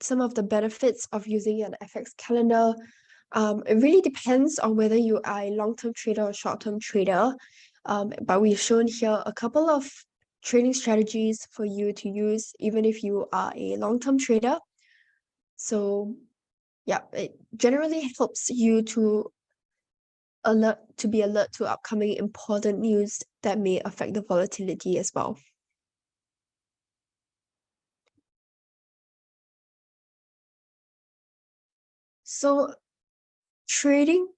some of the benefits of using an FX calendar. It really depends on whether you are a long-term trader or short-term trader. But we've shown here a couple of trading strategies for you to use, even if you are a long-term trader. So, yeah, it generally helps you to be alert to upcoming important news that may affect the volatility as well. So trading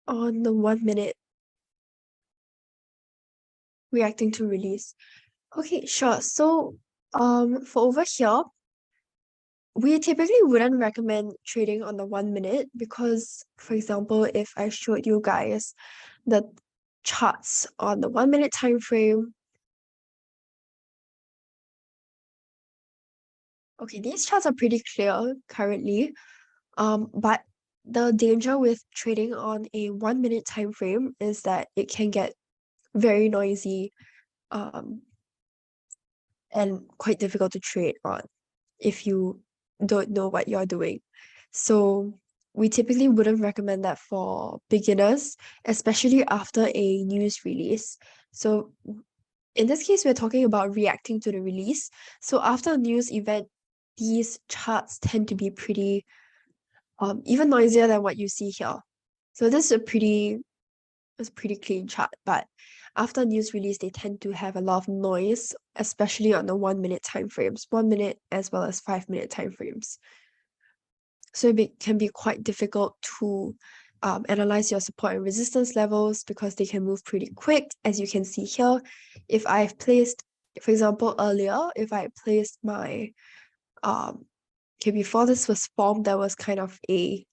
on the 1 minute reacting to release. Okay, sure. So for over here, we typically wouldn't recommend trading on the 1 minute because, for example, if I showed you guys the charts on the 1 minute time frame, okay, these charts are pretty clear currently. But the danger with trading on a 1 minute time frame is that it can get very noisy, and quite difficult to trade on if you don't know what you're doing. So we typically wouldn't recommend that for beginners, especially after a news release. So in this case, we're talking about reacting to the release. So after a news event, these charts tend to be pretty even noisier than what you see here. So this is a pretty clean chart, but after news release, they tend to have a lot of noise, especially on the 1 minute time frames, 1 minute as well as 5 minute time frames. So can be quite difficult to analyze your support and resistance levels because they can move pretty quick. As you can see here, if I've placed, for example, earlier, if I placed my, okay, before this was formed, there was kind of a,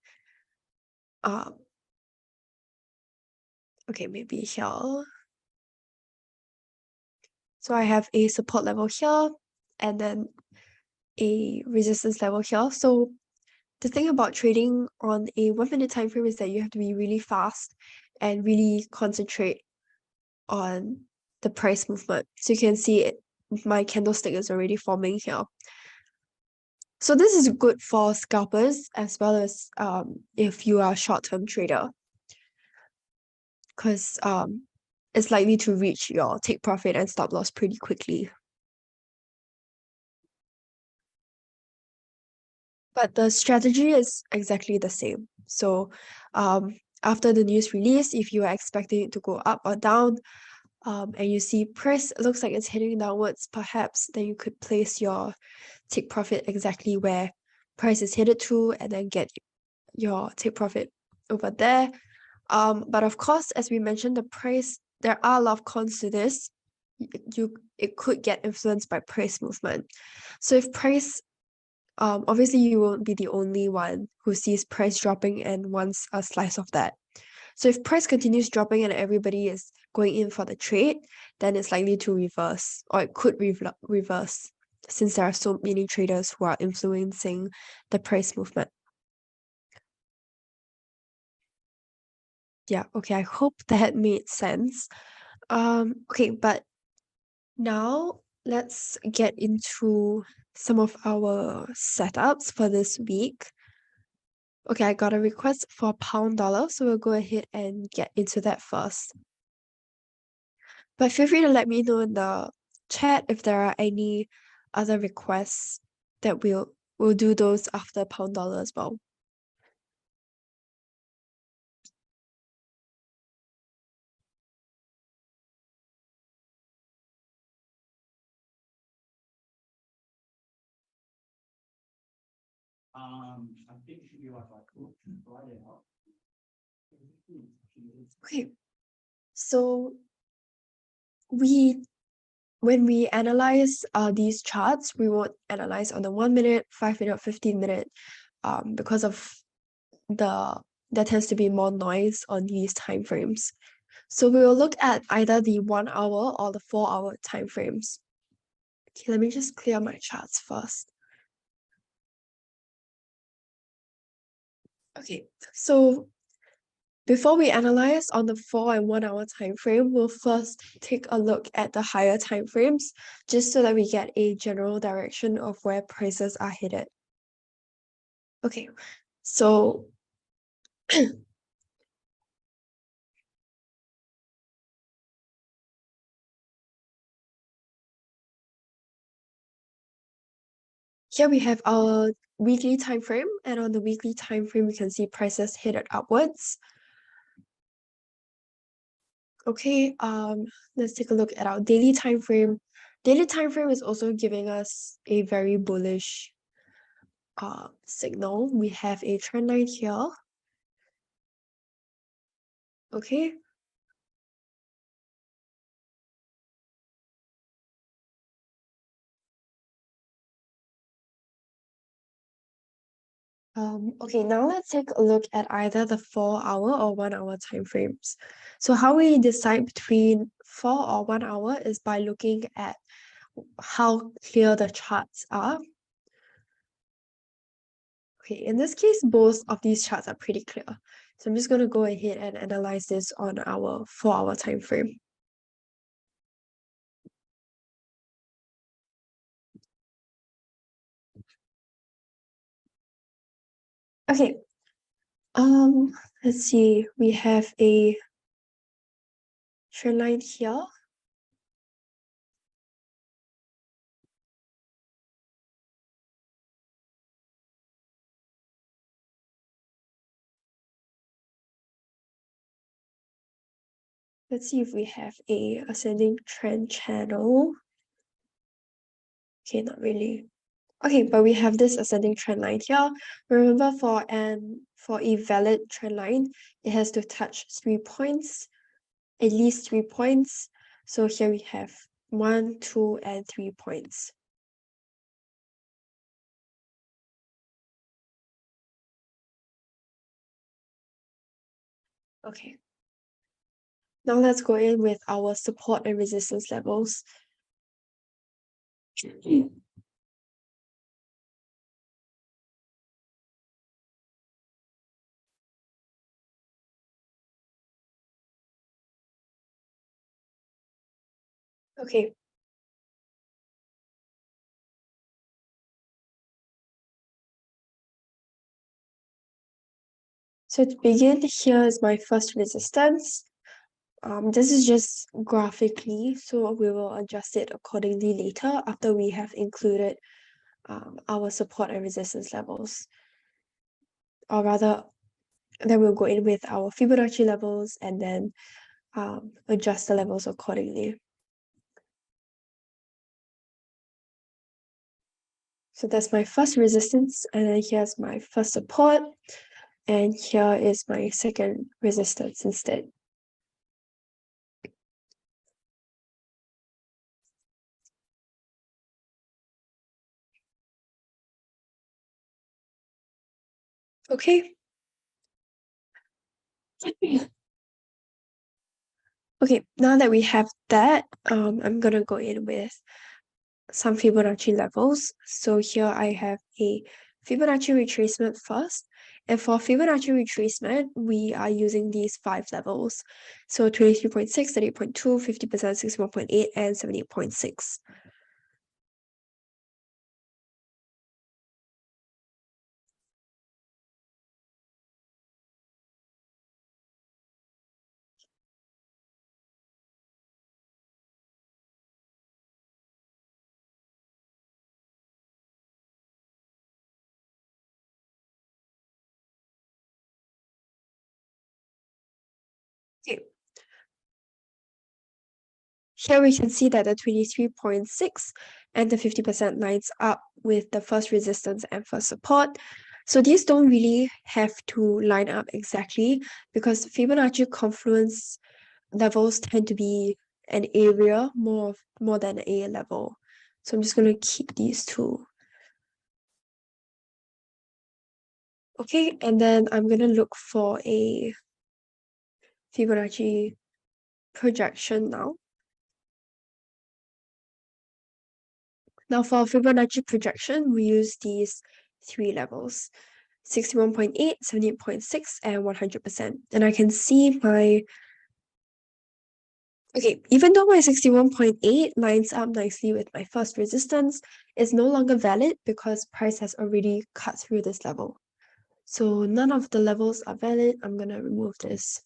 okay, maybe here. So I have a support level here and then a resistance level here. So the thing about trading on a 1 minute time frame is that you have to be really fast and really concentrate on the price movement. So you can see it, my candlestick is already forming here. So this is good for scalpers as well as if you are a short-term trader, because it's likely to reach your take profit and stop loss pretty quickly. But the strategy is exactly the same. So after the news release, if you are expecting it to go up or down, and you see price looks like it's heading downwards, perhaps then you could place your take profit exactly where price is headed to and then get your take profit over there. But of course, as we mentioned, the price, there are a lot of cons to this. It could get influenced by price movement. So if price obviously you won't be the only one who sees price dropping and wants a slice of that. So if price continues dropping and everybody is going in for the trade, then it's likely to reverse, or it could reverse, since there are so many traders who are influencing the price movement. Yeah, okay, I hope that made sense. Okay, but now let's get into some of our setups for this week. Okay, I got a request for pound dollar, so we'll go ahead and get into that first. But feel free to let me know in the chat if there are any other requests that we'll do those after pound dollar as well. Okay, so we when we analyze these charts, we won't analyze on the 1 minute, 5 minute, 15 minute, because of there tends to be more noise on these time frames. So we will look at either the 1 hour or the 4 hour time frames. Okay, let me just clear my charts first. Okay, so before we analyze on the 4 and 1 hour time frame, we'll first take a look at the higher time frames, just so that we get a general direction of where prices are headed. Okay, so here we have our weekly time frame, and on the weekly time frame, we can see prices headed upwards. Okay, let's take a look at our daily time frame. Daily time frame is also giving us a very bullish signal. We have a trend line here. Okay. Okay, now let's take a look at either the 4 hour or 1 hour time frames. So how we decide between 4 or 1 hour is by looking at how clear the charts are. Okay, in this case, both of these charts are pretty clear. So I'm just going to go ahead and analyze this on our 4 hour time frame. Okay, let's see, we have a trend line here. Let's see if we have a ascending trend channel. Okay, not really. Okay, but we have this ascending trend line here. Remember, for a valid trend line, it has to touch 3 points, at least 3 points. So here we have 1, 2, and 3 points. Okay. Now let's go in with our support and resistance levels. Okay. So to begin, here is my first resistance. This is just graphically, so we will adjust it accordingly later after we have included our support and resistance levels. Or rather, then we'll go in with our Fibonacci levels and then adjust the levels accordingly. So that's my first resistance, and then here's my first support, and here is my second resistance instead. Okay. Okay, now that we have that, I'm gonna go in with some Fibonacci levels. So here I have a Fibonacci retracement first. And for Fibonacci retracement, we are using these 5 levels. So 23.6, 38.2, 50%, 61.8, and 78.6. Okay. Here we can see that the 23.6 and the 50% lines up with the first resistance and first support. So these don't really have to line up exactly because Fibonacci confluence levels tend to be an area more than a level. So I'm just going to keep these two. Okay, and then I'm going to look for a Fibonacci projection now. Now for Fibonacci projection, we use these three levels: 61.8, 78.6, and 100%. And I can see my, okay, even though my 61.8 lines up nicely with my first resistance, it's no longer valid because price has already cut through this level. So none of the levels are valid. I'm going to remove this.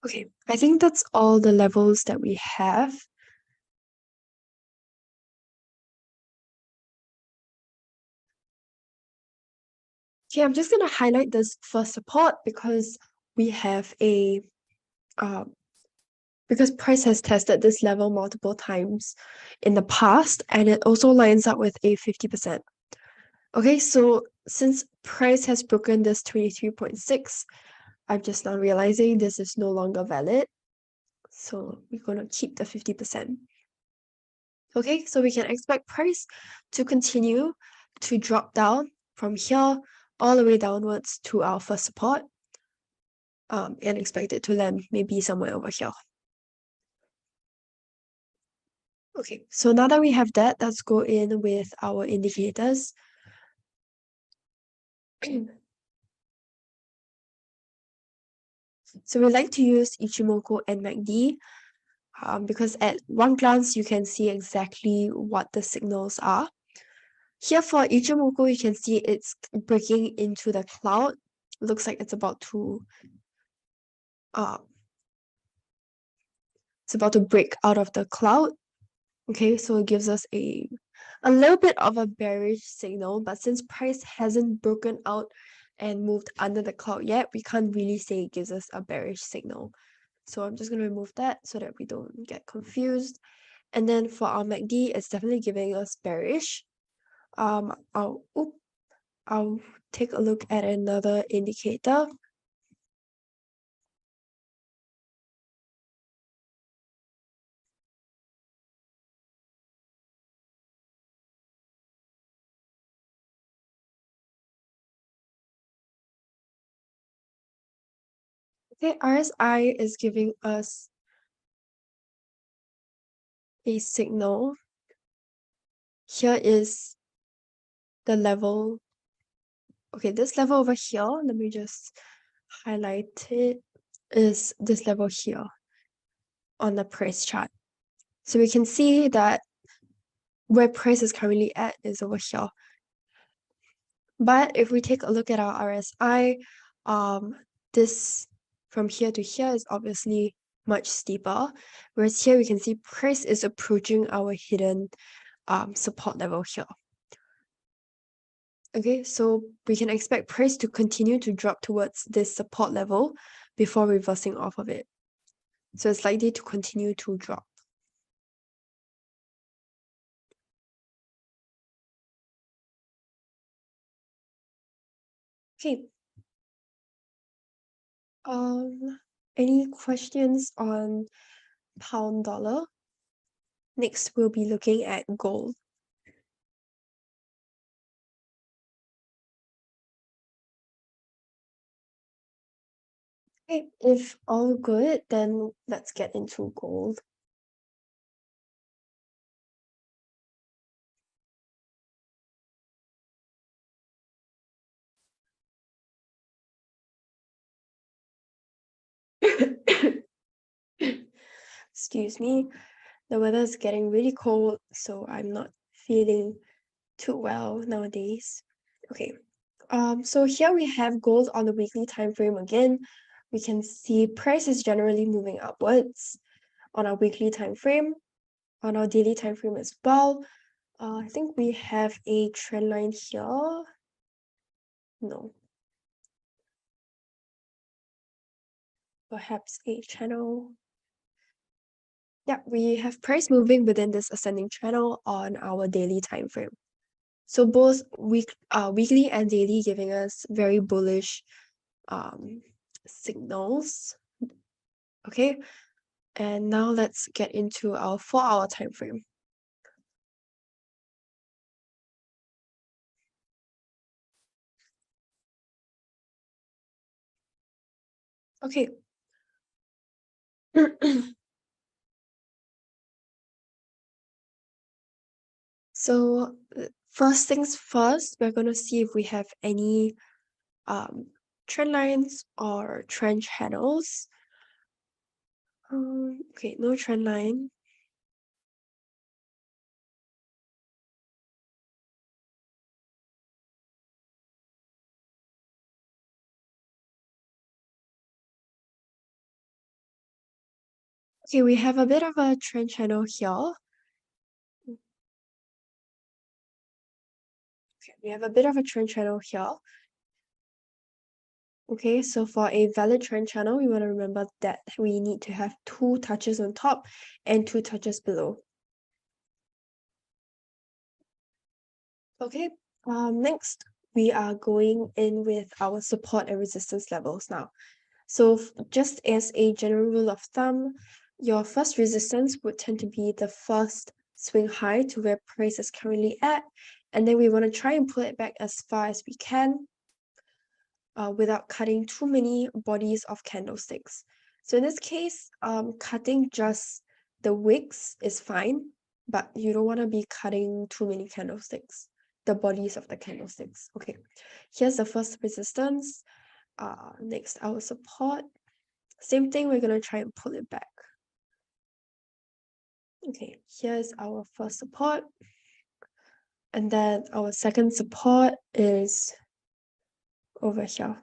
Okay, I think that's all the levels that we have. Okay, I'm just going to highlight this first support because we have a, because price has tested this level multiple times in the past, and it also lines up with a 50%. Okay, so since price has broken this 23.6, I'm just now realizing this is no longer valid. So we're going to keep the 50%. Okay, so we can expect price to continue to drop down from here all the way downwards to our first support, and expect it to land maybe somewhere over here. Okay, so now that we have that, let's go in with our indicators. So we like to use Ichimoku and MACD because at one glance, you can see exactly what the signals are. Here for Ichimoku, you can see it's breaking into the cloud. It looks like it's about to break out of the cloud. Okay, so it gives us a little bit of a bearish signal, but since price hasn't broken out and moved under the cloud yet, we can't really say it gives us a bearish signal. So I'm just going to remove that so that we don't get confused. And then for our MACD, it's definitely giving us bearish. I'll take a look at another indicator. Okay, RSI is giving us a signal. Here is the level. Okay, this level over here, let me just highlight it, is this level here on the price chart. So we can see that where price is currently at is over here. But if we take a look at our RSI, this from here to here is obviously much steeper, whereas here we can see price is approaching our hidden support level here. Okay, so we can expect price to continue to drop towards this support level before reversing off of it. So it's likely to continue to drop. Okay. Any questions on pound dollar? Next, we'll be looking at gold. Okay, if all good, then let's get into gold. Excuse me, the weather is getting really cold, so I'm not feeling too well nowadays. Okay, so here we have gold on the weekly time frame again. We can see price is generally moving upwards on our weekly time frame, on our daily time frame as well. I think we have a trend line here. No. Perhaps a channel. Yeah, we have price moving within this ascending channel on our daily time frame. So both weekly and daily giving us very bullish signals. Okay, and now let's get into our 4-hour time frame. Okay. So first things first, we're going to see if we have any trend lines or trend channels. Okay, no trend line. Okay, we have a bit of a trend channel here. Okay, we have a bit of a trend channel here. Okay, so for a valid trend channel, we want to remember that we need to have 2 touches on top and 2 touches below. Okay, next we are going in with our support and resistance levels now. So just as a general rule of thumb, your first resistance would tend to be the first swing high to where price is currently at, and then we want to try and pull it back as far as we can without cutting too many bodies of candlesticks. So in this case, cutting just the wicks is fine, but you don't want to be cutting too many candlesticks, the bodies of the candlesticks. Okay, here's the first resistance. Next, our support. Same thing, we're going to try and pull it back. Okay, here's our first support. And then our second support is over here.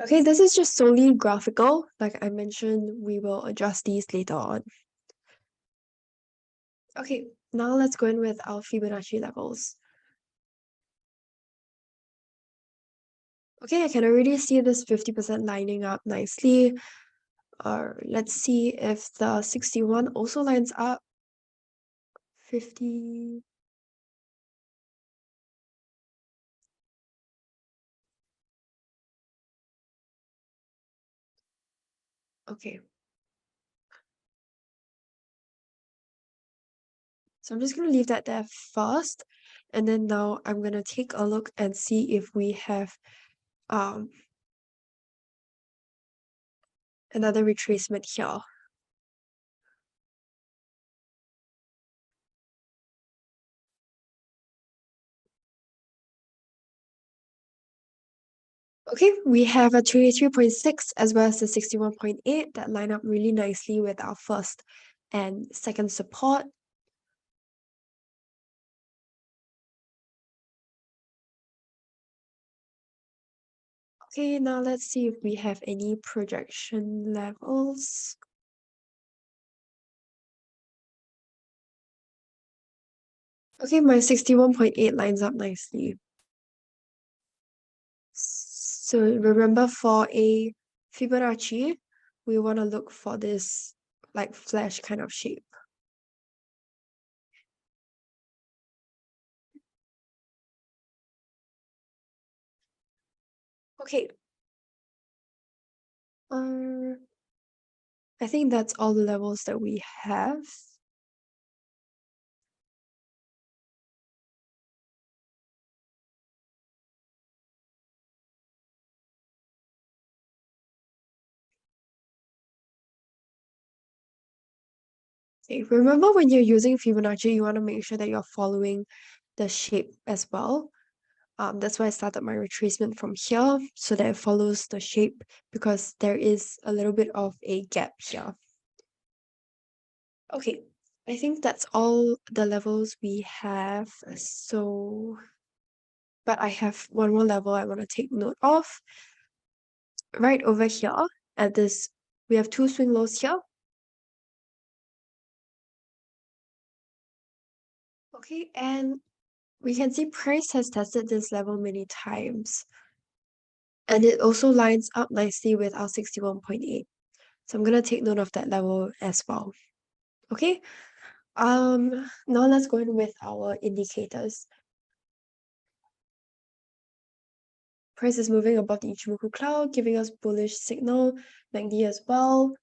Okay, this is just solely graphical. Like I mentioned, we will adjust these later on. Okay, now let's go in with our Fibonacci levels. Okay, I can already see this 50% lining up nicely. Let's see if the 61 also lines up. 50. Okay. So I'm just going to leave that there first. And then now I'm going to take a look and see if we have another retracement here. Okay, we have a 23.6 as well as the 61.8 that line up really nicely with our first and second support. Okay, now let's see if we have any projection levels. Okay, my 61.8 lines up nicely. So remember, for a Fibonacci, we want to look for this like flash kind of shape. Okay. I think that's all the levels that we have. Okay, remember when you're using Fibonacci, you want to make sure that you're following the shape as well. That's why I started my retracement from here so that it follows the shape, because there is a little bit of a gap here. Okay, I think that's all the levels we have. So, but I have one more level I want to take note of. Right over here at this, we have 2 swing lows here. Okay, and we can see price has tested this level many times. And it also lines up nicely with our 61.8. So I'm going to take note of that level as well. Okay, Now let's go in with our indicators. Price is moving above the Ichimoku cloud, giving us bullish signal. MACD as well.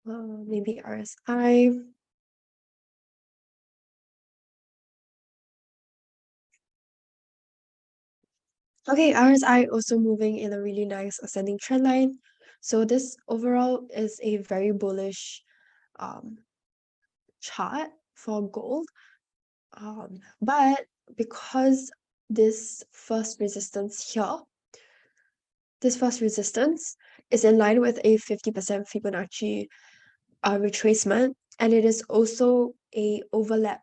Maybe RSI. Okay, RSI also moving in a really nice ascending trend line. So this overall is a very bullish chart for gold. But because this first resistance here, this first resistance is in line with a 50% Fibonacci retracement, and it is also a overlap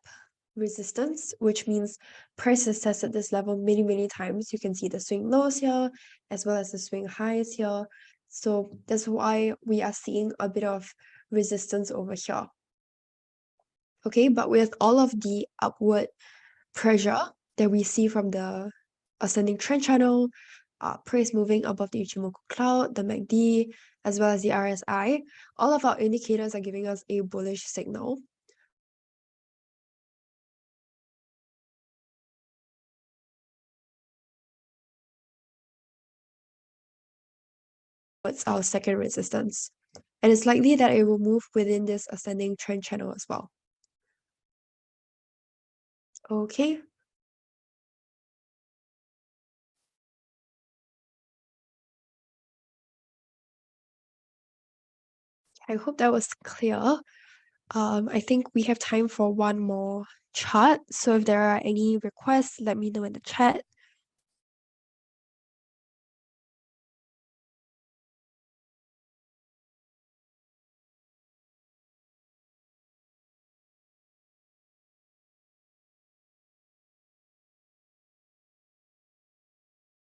resistance, which means price has tested this level many, many times. You can see the swing lows here, as well as the swing highs here. So that's why we are seeing a bit of resistance over here. Okay, but with all of the upward pressure that we see from the ascending trend channel, price moving above the Ichimoku cloud, the MACD, as well as the RSI, all of our indicators are giving us a bullish signal. It's our second resistance. And it's likely that it will move within this ascending trend channel as well. Okay. I hope that was clear. I think we have time for one more chart. So if there are any requests, let me know in the chat.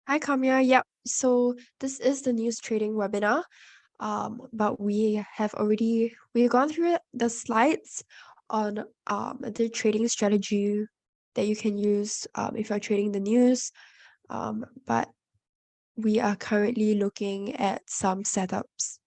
Hi, Kamya. Yep. So this is the news trading webinar. But we've gone through the slides on the trading strategy that you can use if you're trading the news. But we are currently looking at some setups.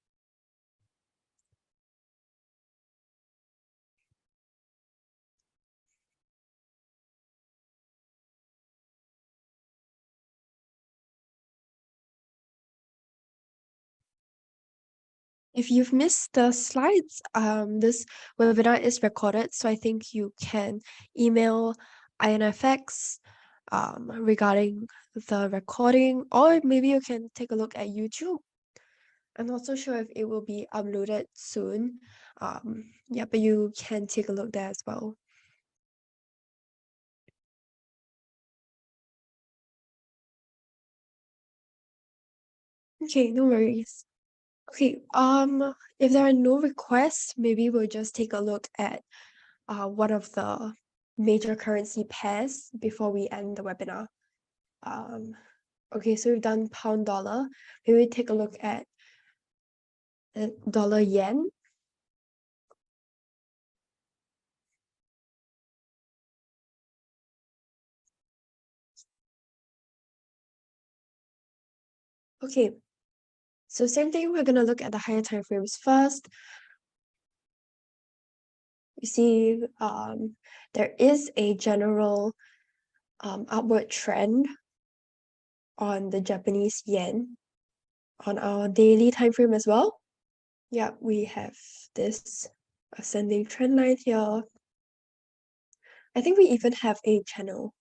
If you've missed the slides, this webinar is recorded, so I think you can email IronFX regarding the recording, or maybe you can take a look at YouTube. I'm not so sure if it will be uploaded soon. Yeah, but you can take a look there as well. Okay, no worries. Okay, if there are no requests, maybe we'll just take a look at one of the major currency pairs before we end the webinar. Okay, so we've done pound dollar. Maybe take a look at dollar yen. Okay, so same thing, we're gonna look at the higher time frames first. You see, there is a general upward trend on the Japanese yen on our daily time frame as well. Yeah, we have this ascending trend line here. I think we even have a channel.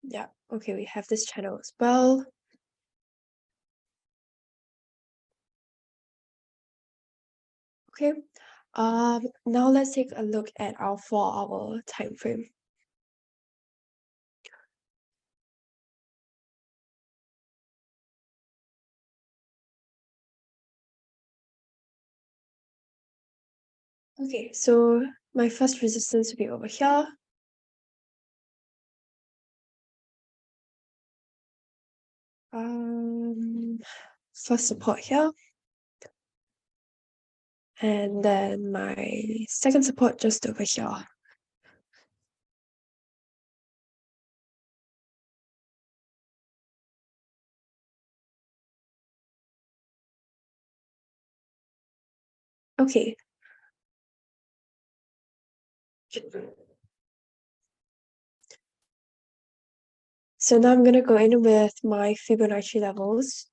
Yeah, okay, we have this channel as well. Okay, now let's take a look at our 4-hour time frame. Okay, so my first resistance will be over here. First support here. And then my second support just over here. Okay. So now I'm going to go in with my Fibonacci levels.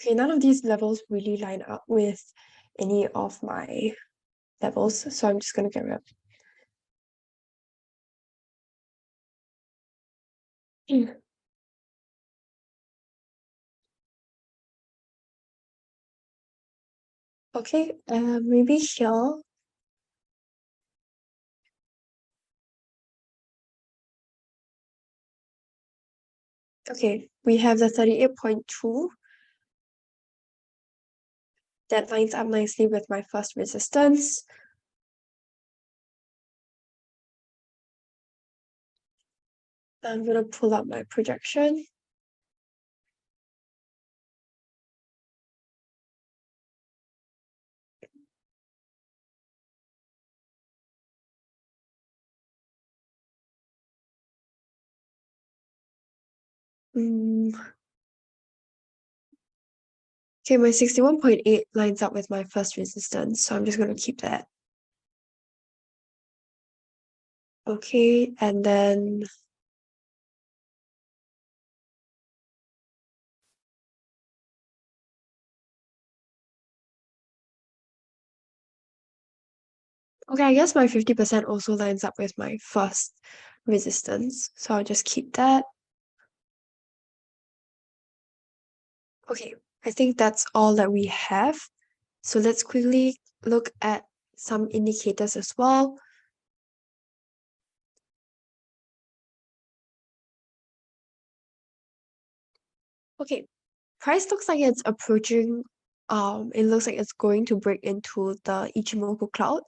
Okay, none of these levels really line up with any of my levels, so I'm just going to get rid of it. Okay, maybe here. Okay, we have the 38.2. That lines up nicely with my first resistance. I'm going to pull up my projection. Okay, my 61.8 lines up with my first resistance, so I'm just going to keep that. Okay, and then okay, I guess my 50% also lines up with my first resistance, so I'll just keep that. Okay, I think that's all that we have. So let's quickly look at some indicators as well. Okay, price looks like it's approaching, it looks like it's going to break into the Ichimoku cloud,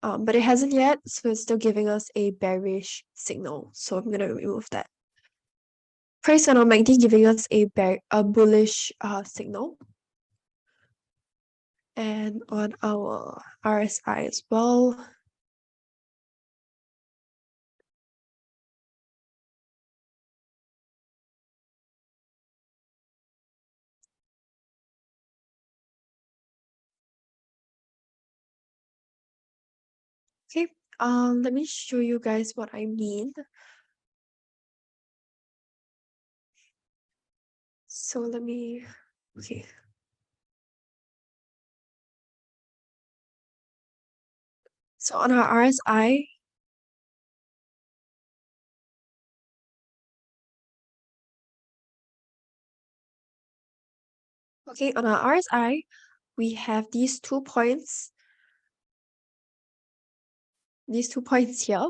but it hasn't yet, so it's still giving us a bearish signal. So I'm going to remove that. Price on our MACD giving us a bullish signal. And on our RSI as well. Okay, let me show you guys what I mean. So let me, okay. So on our RSI, okay, on our RSI, we have these 2 points. These 2 points here.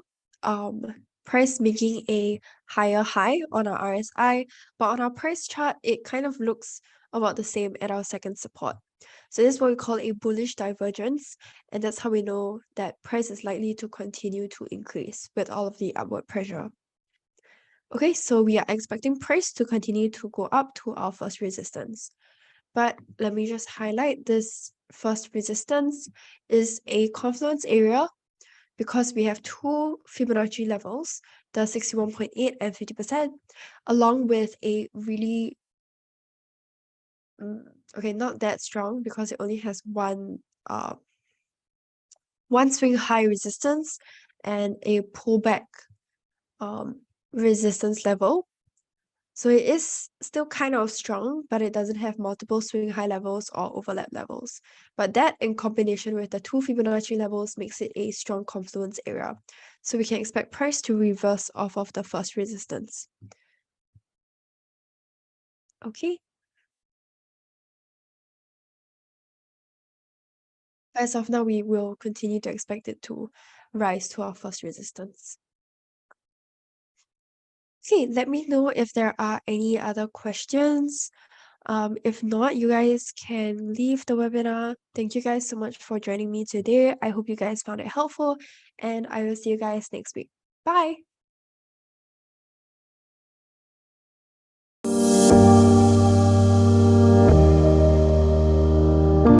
Price making a higher high on our RSI, but on our price chart, it kind of looks about the same at our second support. So this is what we call a bullish divergence, and that's how we know that price is likely to continue to increase with all of the upward pressure. Okay, so we are expecting price to continue to go up to our first resistance. But let me just highlight this first resistance is a confluence area because we have two Fibonacci levels, the 61.8 and 50%, along with a really, okay, not that strong because it only has one swing high resistance and a pullback resistance level. So it is still kind of strong, but it doesn't have multiple swing high levels or overlap levels. But that in combination with the two Fibonacci levels makes it a strong confluence area. So we can expect price to reverse off of the first resistance. Okay. As of now, we will continue to expect it to rise to our first resistance. Okay, let me know if there are any other questions. If not, you guys can leave the webinar. Thank you guys so much for joining me today. I hope you guys found it helpful, and I will see you guys next week. Bye!